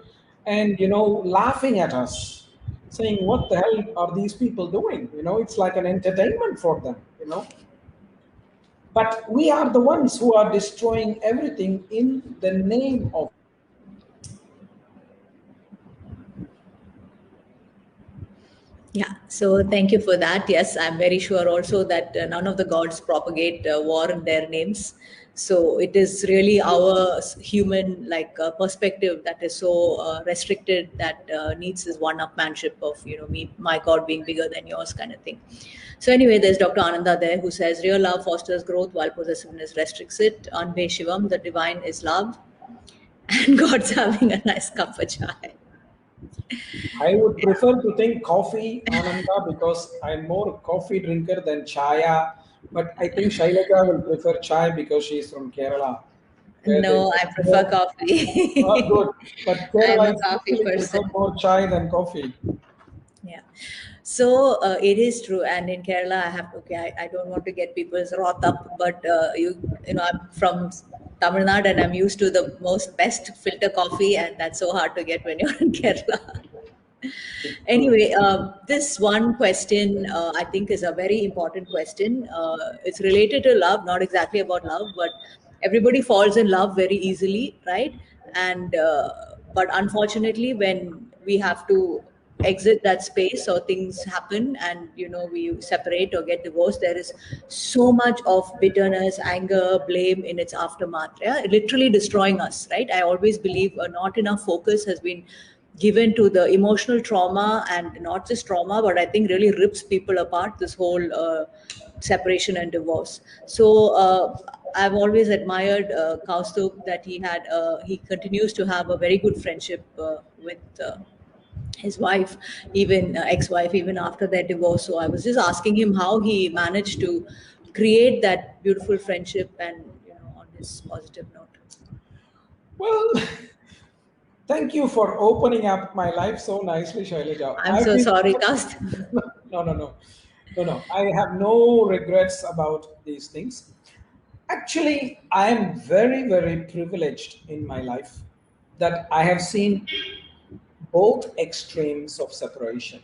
and, laughing at us, saying, what the hell are these people doing? It's like an entertainment for them. But we are the ones who are destroying everything in the name of. Yeah, so thank you for that. Yes, I'm very sure also that none of the gods propagate war in their names. So it is really our human perspective that is so restricted that needs this one-upmanship of me, my God being bigger than yours kind of thing. So anyway, there's Dr. Ananda there who says real love fosters growth while possessiveness restricts it. Anbe Shivam, the divine is love, and God's having a nice cup of chai. I would prefer to think coffee, Ananda, because I'm more coffee drinker than chaya. But I think Shailaja will prefer chai because she's from Kerala. No, I prefer Oh, coffee. good. But I'm Kerala a coffee usually prefer person. more chai than coffee. Yeah. So it is true. And in Kerala, I don't want to get people's wrath up, but I'm from Tamil Nadu and I'm used to the most best filter coffee, and that's so hard to get when you're in Kerala. Anyway, this one question I think is a very important question. It's related to love, not exactly about love, but everybody falls in love very easily, right? And but unfortunately, when we have to exit that space or things happen and we separate or get divorced, there is so much of bitterness, anger, blame in its aftermath, yeah, literally destroying us, right? I always believe not enough focus has been given to the emotional trauma, and not just trauma, but I think really rips people apart, this whole separation and divorce. So I've always admired Kaustubh, that he continues to have a very good friendship with his wife, even ex-wife, even after their divorce. So I was just asking him how he managed to create that beautiful friendship, and on this positive note. Well, thank you for opening up my life so nicely, Shailaja. I'm so sorry, Cast. No, no, no. No, no. I have no regrets about these things. Actually, I am very, very privileged in my life that I have seen both extremes of separation.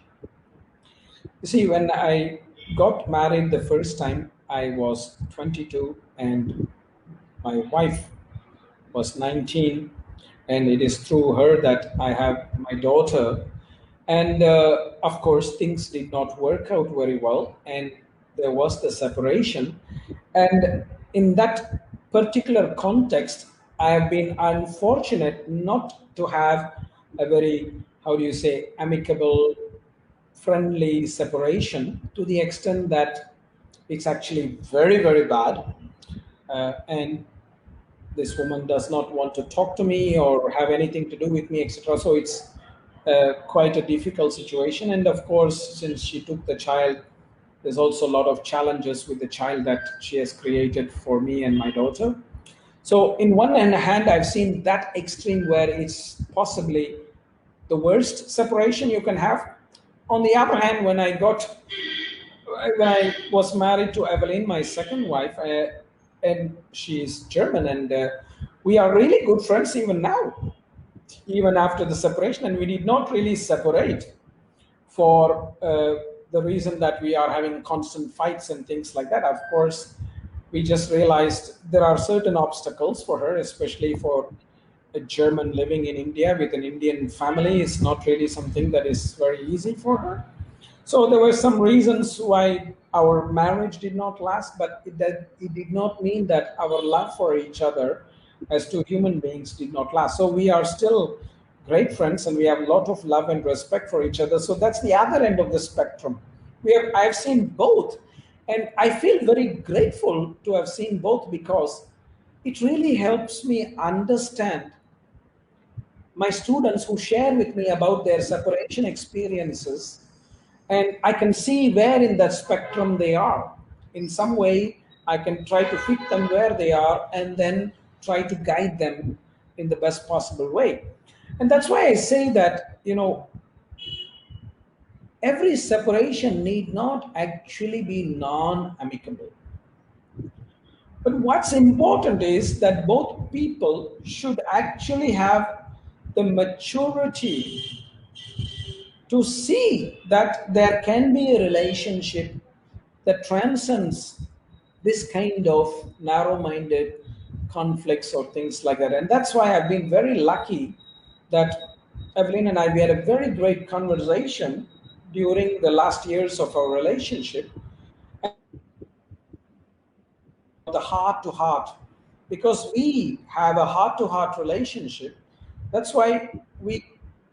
You see, when I got married the first time, I was 22 and my wife was 19. And it is through her that I have my daughter. And of course, things did not work out very well. And there was the separation. And in that particular context, I have been unfortunate not to have a very, how do you say, amicable, friendly separation, to the extent that it's actually very, very bad. And this woman does not want to talk to me or have anything to do with me, etc. So it's quite a difficult situation. And of course, since she took the child, there's also a lot of challenges with the child that she has created for me and my daughter. So, in one hand, I've seen that extreme where it's possibly the worst separation you can have. On the other hand, when I was married to Evelyn, my second wife, and she's German, and we are really good friends even now, even after the separation, and we did not really separate for the reason that we are having constant fights and things like that. Of course, we just realized there are certain obstacles for her, especially for a German living in India with an Indian family. Is not really something that is very easy for her. So there were some reasons why our marriage did not last, but it did not mean that our love for each other as two human beings did not last. So we are still great friends and we have a lot of love and respect for each other. So that's the other end of the spectrum. I've seen both, and I feel very grateful to have seen both, because it really helps me understand my students who share with me about their separation experiences, and I can see where in that spectrum they are. In some way, I can try to fit them where they are and then try to guide them in the best possible way. And that's why I say that, every separation need not actually be non-amicable. But what's important is that both people should actually have the maturity to see that there can be a relationship that transcends this kind of narrow-minded conflicts or things like that. And that's why I've been very lucky that Evelyn and I, we had a very great conversation during the last years of our relationship, the heart to heart, because we have a heart to heart relationship. That's why we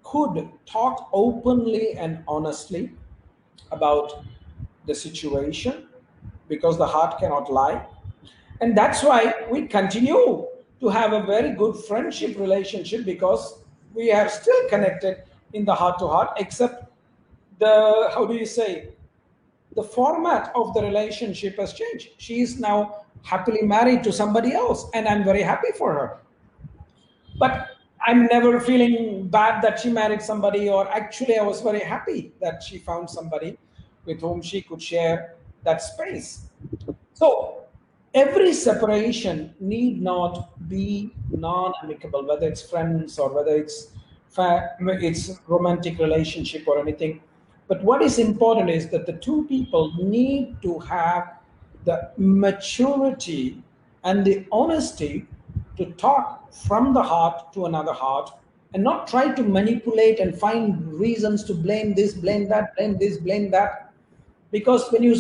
could talk openly and honestly about the situation, because the heart cannot lie. And that's why we continue to have a very good friendship relationship, because we are still connected in the heart to heart, except the, how do you say, the format of the relationship has changed. She is now happily married to somebody else, and I'm very happy for her. But I'm never feeling bad that she married somebody, or actually, I was very happy that she found somebody with whom she could share that space. So, every separation need not be non-amicable, whether it's friends or whether it's romantic relationship or anything. But what is important is that the two people need to have the maturity and the honesty to talk from the heart to another heart, and not try to manipulate and find reasons to blame this, blame that, blame this, blame that. Because when you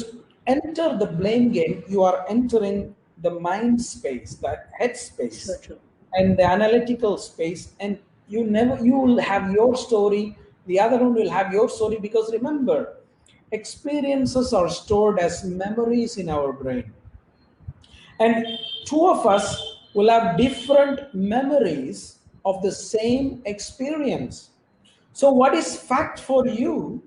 enter the blame game, you are entering the mind space, that head space, So true. and the analytical space, and you will have your story, the other one will have your story. Because remember, experiences are stored as memories in our brain, and two of us will have different memories of the same experience. So what is fact for you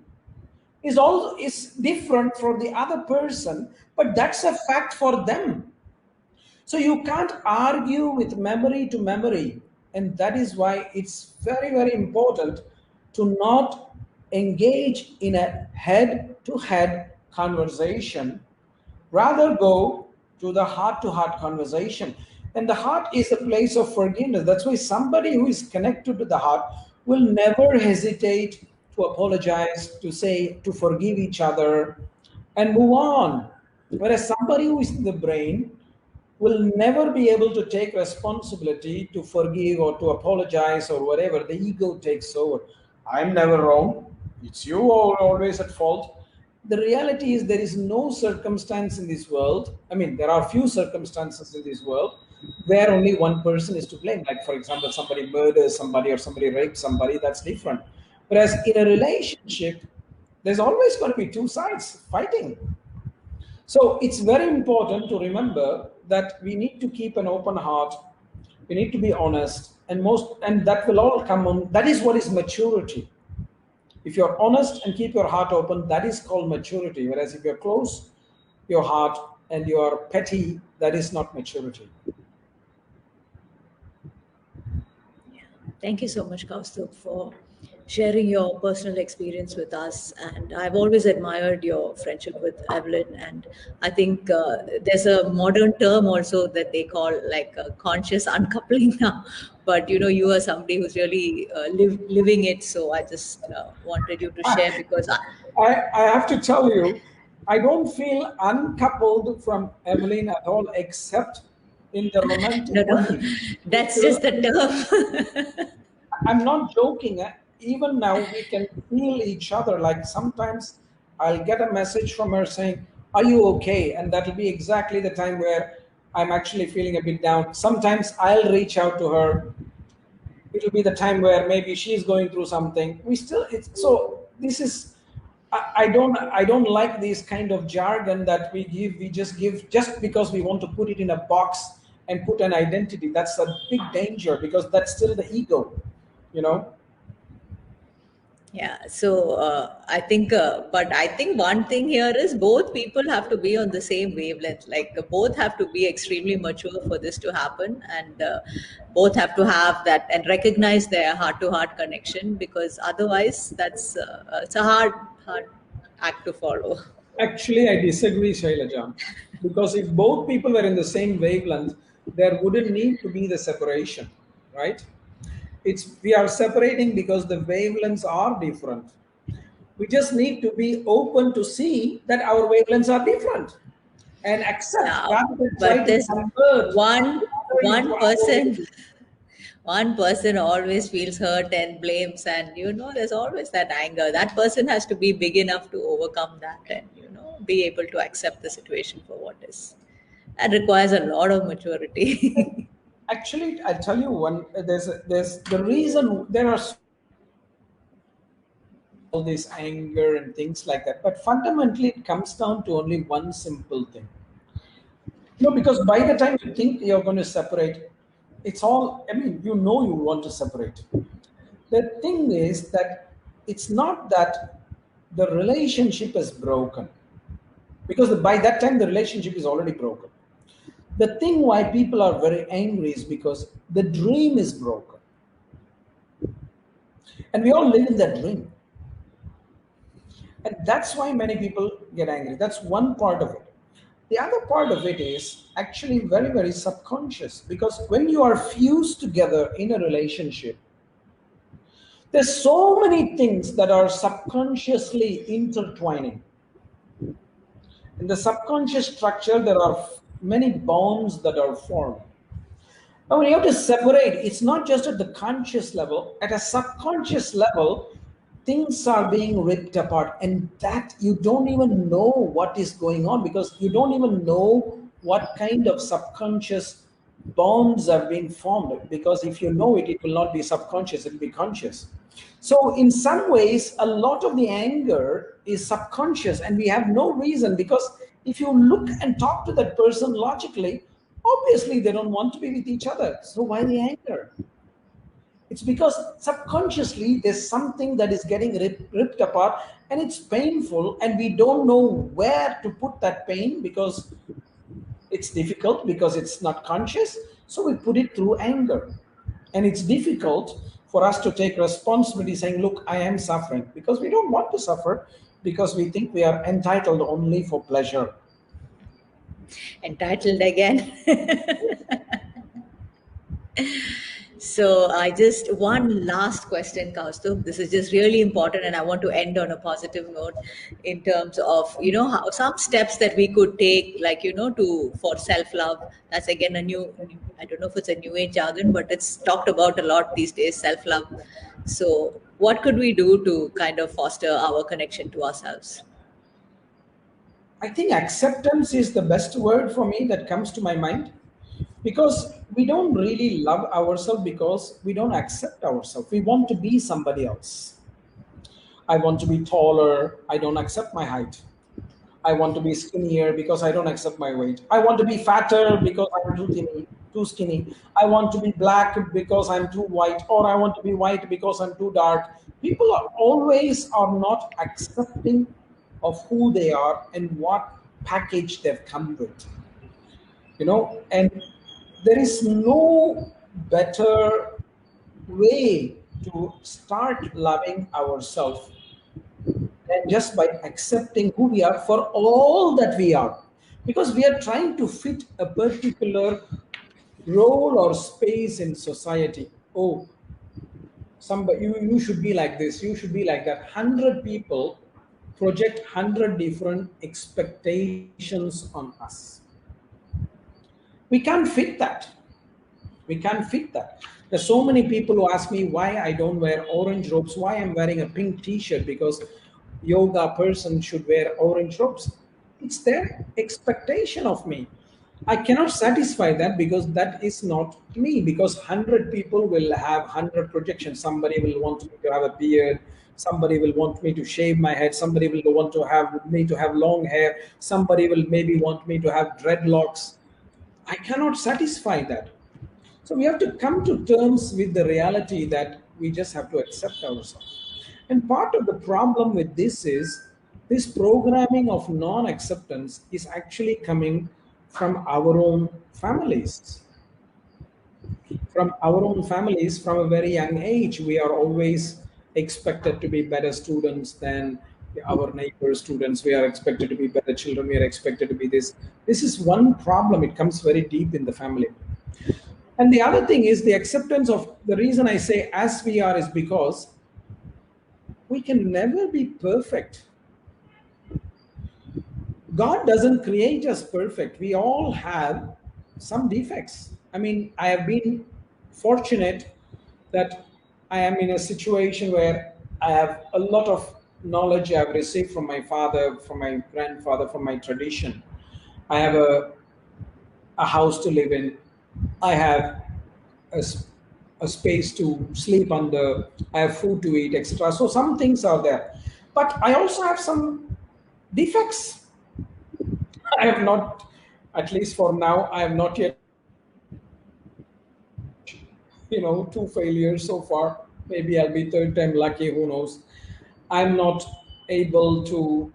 is different for the other person, but that's a fact for them. So you can't argue with memory to memory. And that is why it's very, very important to not engage in a head to head conversation, rather go to the heart to heart conversation. And the heart is a place of forgiveness. That's why somebody who is connected to the heart will never hesitate to apologize, to say, to forgive each other and move on. Whereas somebody who is in the brain will never be able to take responsibility to forgive or to apologize or whatever. The ego takes over. I'm never wrong. It's you who are always at fault. the reality is there is no circumstance in this world. I mean, there are few circumstances in this world where only one person is to blame. Like, for example, somebody murders somebody or somebody rapes somebody, that's different. Whereas in a relationship, there's always going to be two sides fighting. So it's very important to remember that we need to keep an open heart. We need to be honest, and that will all come on. That is what is maturity. If you're honest and keep your heart open, that is called maturity. Whereas if you're close your heart and you're petty, that is not maturity. Thank you so much, Kausthub, for sharing your personal experience with us. And I've always admired your friendship with Evelyn. And I think there's a modern term also that they call like conscious uncoupling now. But you are somebody who's really living it. So I just wanted you to share because I have to tell you, I don't feel uncoupled from Evelyn at all, except in the romantic way. That's just the term. I'm not joking. Even now, we can feel each other. Like sometimes I'll get a message from her saying, "Are you okay?" And that'll be exactly the time where I'm actually feeling a bit down. Sometimes I'll reach out to her. It'll be the time where maybe she's going through something. So this is. I don't like this kind of jargon that we give. We just give just because we want to put it in a box and put an identity. That's a big danger because that's still the ego, you know. Yeah, so but I think one thing here is both people have to be on the same wavelength. Like both have to be extremely mature for this to happen, and both have to have that and recognize their heart-to-heart connection. Because otherwise, it's a hard act to follow. Actually, I disagree, Shailaja, because if both people were in the same wavelength, there wouldn't need to be the separation, right? We are separating because the wavelengths are different. We just need to be open to see that our wavelengths are different and accept rather than try But to there's convert one person one person always feels hurt and blames, and there's always that anger. That person has to be big enough to overcome that and be able to accept the situation for what is. That requires a lot of maturity. Actually, I'll tell you one. There's the reason there are all this anger and things like that, but fundamentally it comes down to only one simple thing. Because by the time you think you're going to separate, it's all. I mean, you want to separate. The thing is that it's not that the relationship is broken, because by that time the relationship is already broken. The thing why people are very angry is because the dream is broken. And we all live in that dream. And that's why many people get angry. That's one part of it. The other part of it is actually very, very subconscious, because when you are fused together in a relationship, there's so many things that are subconsciously intertwining. In the subconscious structure, there are many bonds that are formed. Now, when you have to separate, it's not just at the conscious level, at a subconscious level, things are being ripped apart, and that you don't even know what is going on, because you don't even know what kind of subconscious bonds are being formed. Because if you know it, it will not be subconscious, it will be conscious. So in some ways, a lot of the anger is subconscious, and we have no reason, because if you look and talk to that person logically, obviously they don't want to be with each other. So why the anger? It's because subconsciously there's something that is getting ripped apart, and it's painful, and we don't know where to put that pain, because it's difficult, because it's not conscious. So we put it through anger, and it's difficult for us to take responsibility saying, look, I am suffering, because we don't want to suffer, because we think we are entitled only for pleasure. Entitled again. So one last question, Kaustubh. This is just really important, and I want to end on a positive note in terms of, how some steps that we could take, like, for self-love. That's again I don't know if it's a new age jargon, but it's talked about a lot these days, self-love. So what could we do to kind of foster our connection to ourselves? I think acceptance is the best word for me that comes to my mind, because we don't really love ourselves because we don't accept ourselves. We want to be somebody else. I want to be taller. I don't accept my height. I want to be skinnier because I don't accept my weight. I want to be fatter because I'm too thin, too skinny. I want to be black because I'm too white, or I want to be white because I'm too dark. People are always are not accepting of who they are and what package they've come with. And there is no better way to start loving ourselves and just by accepting who we are for all that we are, because we are trying to fit a particular role or space in society. Oh, somebody, you should be like this, you should be like that. 100 people project 100 different expectations on us. We can't fit that. We can't fit that. There's so many people who ask me why I don't wear orange robes, why I'm wearing a pink t-shirt, because yoga person should wear orange robes. It's their expectation of me. I cannot satisfy that because that is not me, because 100 people will have 100 projections. Somebody will want me to have a beard, somebody will want me to shave my head, somebody will want to have me to have long hair, somebody will maybe want me to have dreadlocks. I cannot satisfy that. So we have to come to terms with the reality that we just have to accept ourselves. And part of the problem with this is this programming of non acceptance is actually coming from our own families. From our own families, from a very young age, we are always expected to be better students than our neighbor students. We are expected to be better children. We are expected to be this. This is one problem. It comes very deep in the family. And the other thing is the acceptance of the reason I say as we are is because we can never be perfect. God doesn't create us perfect. We all have some defects. I mean, I have been fortunate that I am in a situation where I have a lot of knowledge I've received from my father, from my grandfather, from my tradition. I have a house to live in. I have a, a space to sleep under. I have food to eat, etc. So some things are there. But I also have some defects. I have not, at least for now, I have not yet, two failures so far. Maybe I'll be third time lucky, who knows. I'm not able to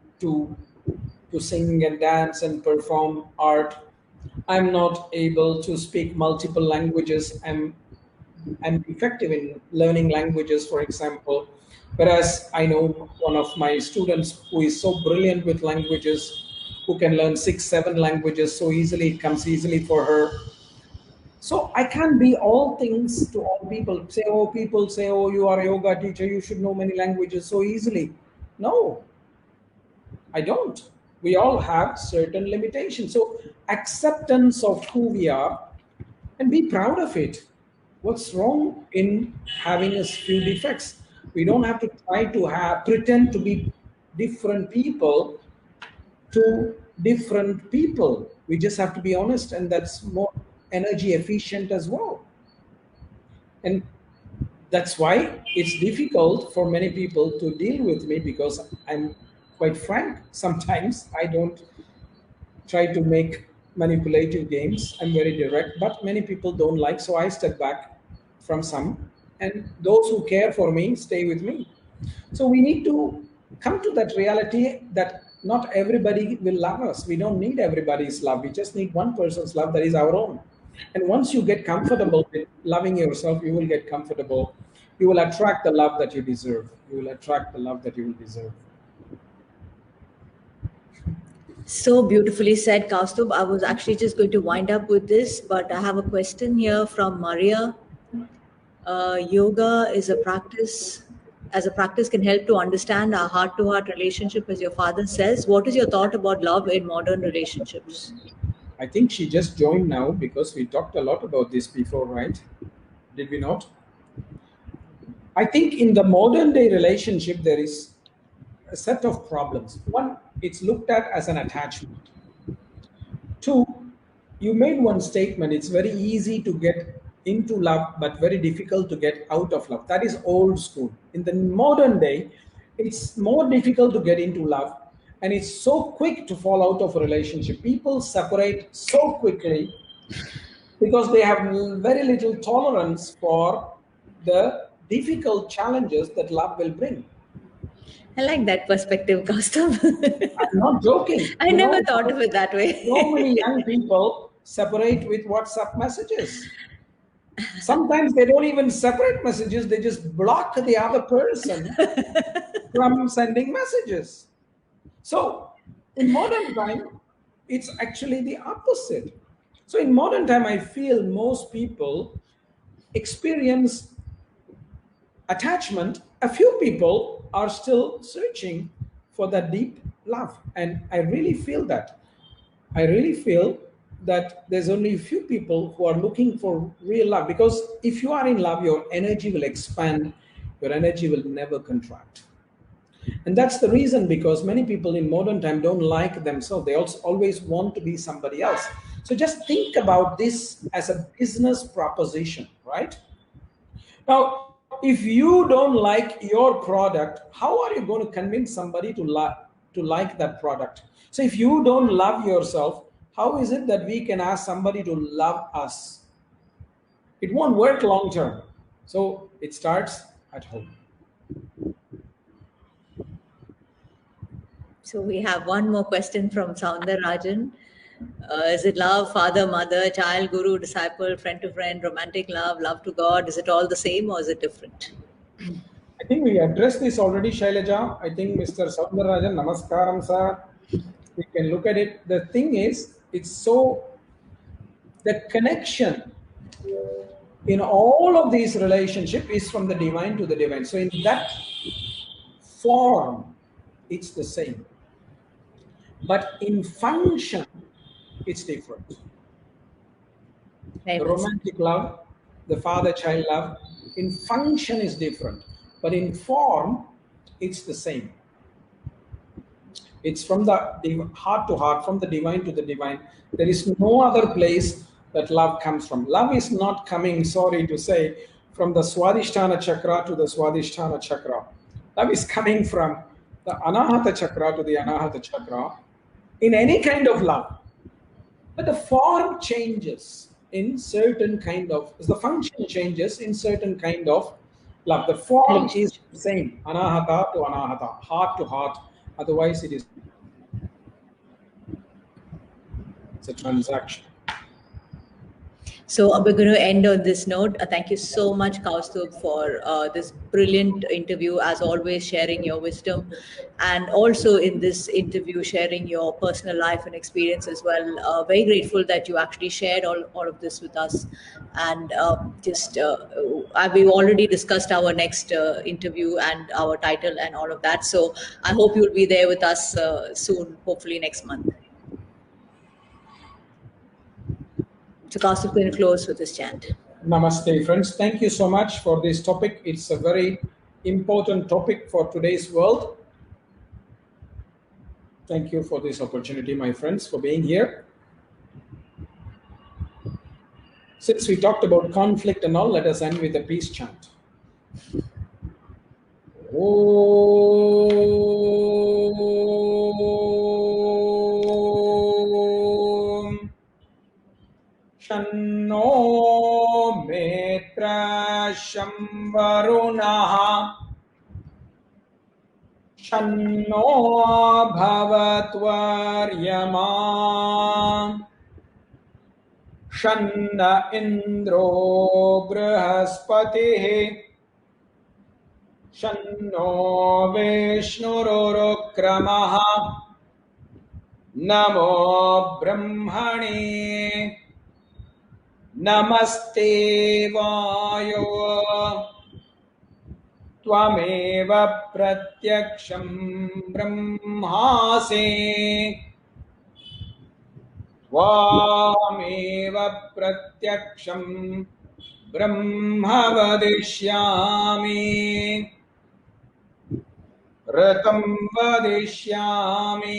sing and dance and perform art. I'm not able to speak multiple languages. I'm effective in learning languages, for example. Whereas I know one of my students who is so brilliant with languages, who can learn 6, 7 languages so easily, it comes easily for her. So I can't be all things to all people. People say, oh, you are a yoga teacher, you should know many languages so easily. No, I don't. We all have certain limitations. So acceptance of who we are and be proud of it. What's wrong in having a few defects? We don't have to try to pretend to be different people to different people. We just have to be honest, and that's more energy efficient as well. And that's why it's difficult for many people to deal with me, because I'm quite frank. Sometimes I don't try to make manipulative games. I'm very direct, but many people don't like, so I step back from some. And those who care for me stay with me. So we need to come to that reality that not everybody will love us. We don't need everybody's love. We just need one person's love, that is our own. And once you get comfortable with loving yourself, you will get comfortable. You will attract the love that you deserve. You will attract the love that you will deserve. So beautifully said, Kaustubh. I was actually just going to wind up with this, but I have a question here from Maria. Yoga is a practice, as a practice can help to understand our heart-to-heart relationship, as your father says. What is your thought about love in modern relationships? I think she just joined now because we talked a lot about this before, right? Did we not? I think in the modern day relationship, there is a set of problems. One it's looked at as an attachment. Two, you made one statement, it's very easy to get into love, but very difficult to get out of love. That is old school. In the modern day, it's more difficult to get into love, and it's so quick to fall out of a relationship. People separate so quickly because they have very little tolerance for the difficult challenges that love will bring. I like that perspective, Kausthub. I'm not joking. I never thought of it that way. So many young people separate with WhatsApp messages. Sometimes they don't even separate messages, they just block the other person from sending messages. So in modern time, it's actually the opposite. So in modern time, I feel most people experience attachment. A few people are still searching for that deep love. And I really feel that. I really feel that there's only a few people who are looking for real love, because if you are in love, your energy will expand, your energy will never contract. And that's the reason, because many people in modern time don't like themselves. They also always want to be somebody else. So just think about this as a business proposition, right? Now, if you don't like your product, how are you going to convince somebody to like that product? So if you don't love yourself, how is it that we can ask somebody to love us? It won't work long term. So it starts at home. So we have one more question from Soundarajan. Is it love, father, mother, child, guru, disciple, friend to friend, romantic love, love to God? Is it all the same or is it different? I think we addressed this already, Shailaja. I think Mr. Soundarajan, namaskaram, sir. We can look at it. The thing is, it's so, the connection in all of these relationships is from the divine to the divine. So in that form, it's the same. But in function, it's different. The romantic love, the father-child love, in function is different. But in form, it's the same. It's from the heart to heart, from the divine to the divine. There is no other place that love comes from. Love is not coming, sorry to say, from the Swadhisthana Chakra to the Swadhisthana Chakra. Love is coming from the Anahata Chakra to the Anahata Chakra in any kind of love. But the form changes in certain kind of, the function changes in certain kind of love. The form is the same, Anahata to Anahata, heart to heart. Otherwise, it's a transaction. So we're going to end on this note. Thank you so much, Kausthub, for this brilliant interview, as always, sharing your wisdom, and also in this interview, sharing your personal life and experience as well. Very grateful that you actually shared all of this with us. And we've already discussed our next interview and our title and all of that. So I hope you'll be there with us soon, hopefully next month. So Kausthub going to close with this chant. Namaste, friends. Thank you so much for this topic. It's a very important topic for today's world. Thank you for this opportunity, my friends, for being here. Since we talked about conflict and all, let us end with a peace chant. Om Shanno Metra Shamvarunaha Shanno Bhavatvaryama Shanna Indro Brihaspatihi Shanno Vishnururokramaha Namo Brahmani Namaste Vayo Tvameva Pratyaksham Brahmasi Tvameva Pratyaksham Brahma Vadishyami ऋतं वदिष्यामि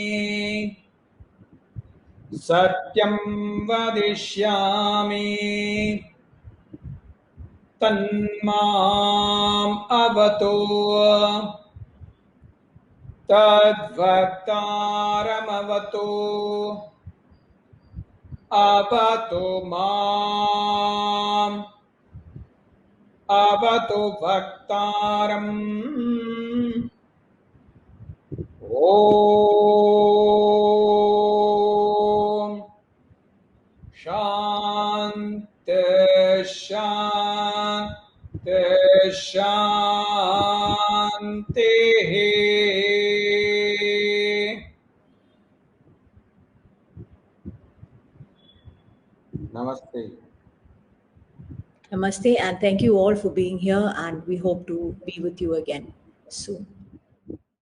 सत्यं वदिष्यामि तन्माम् अवतु तद्वक्तारमवतु अवतु माम् अवतु वक्तारम् ॐ शान्ति शान्ति शान्तिः। Namaste. Namaste, and thank you all for being here, and we hope to be with you again soon.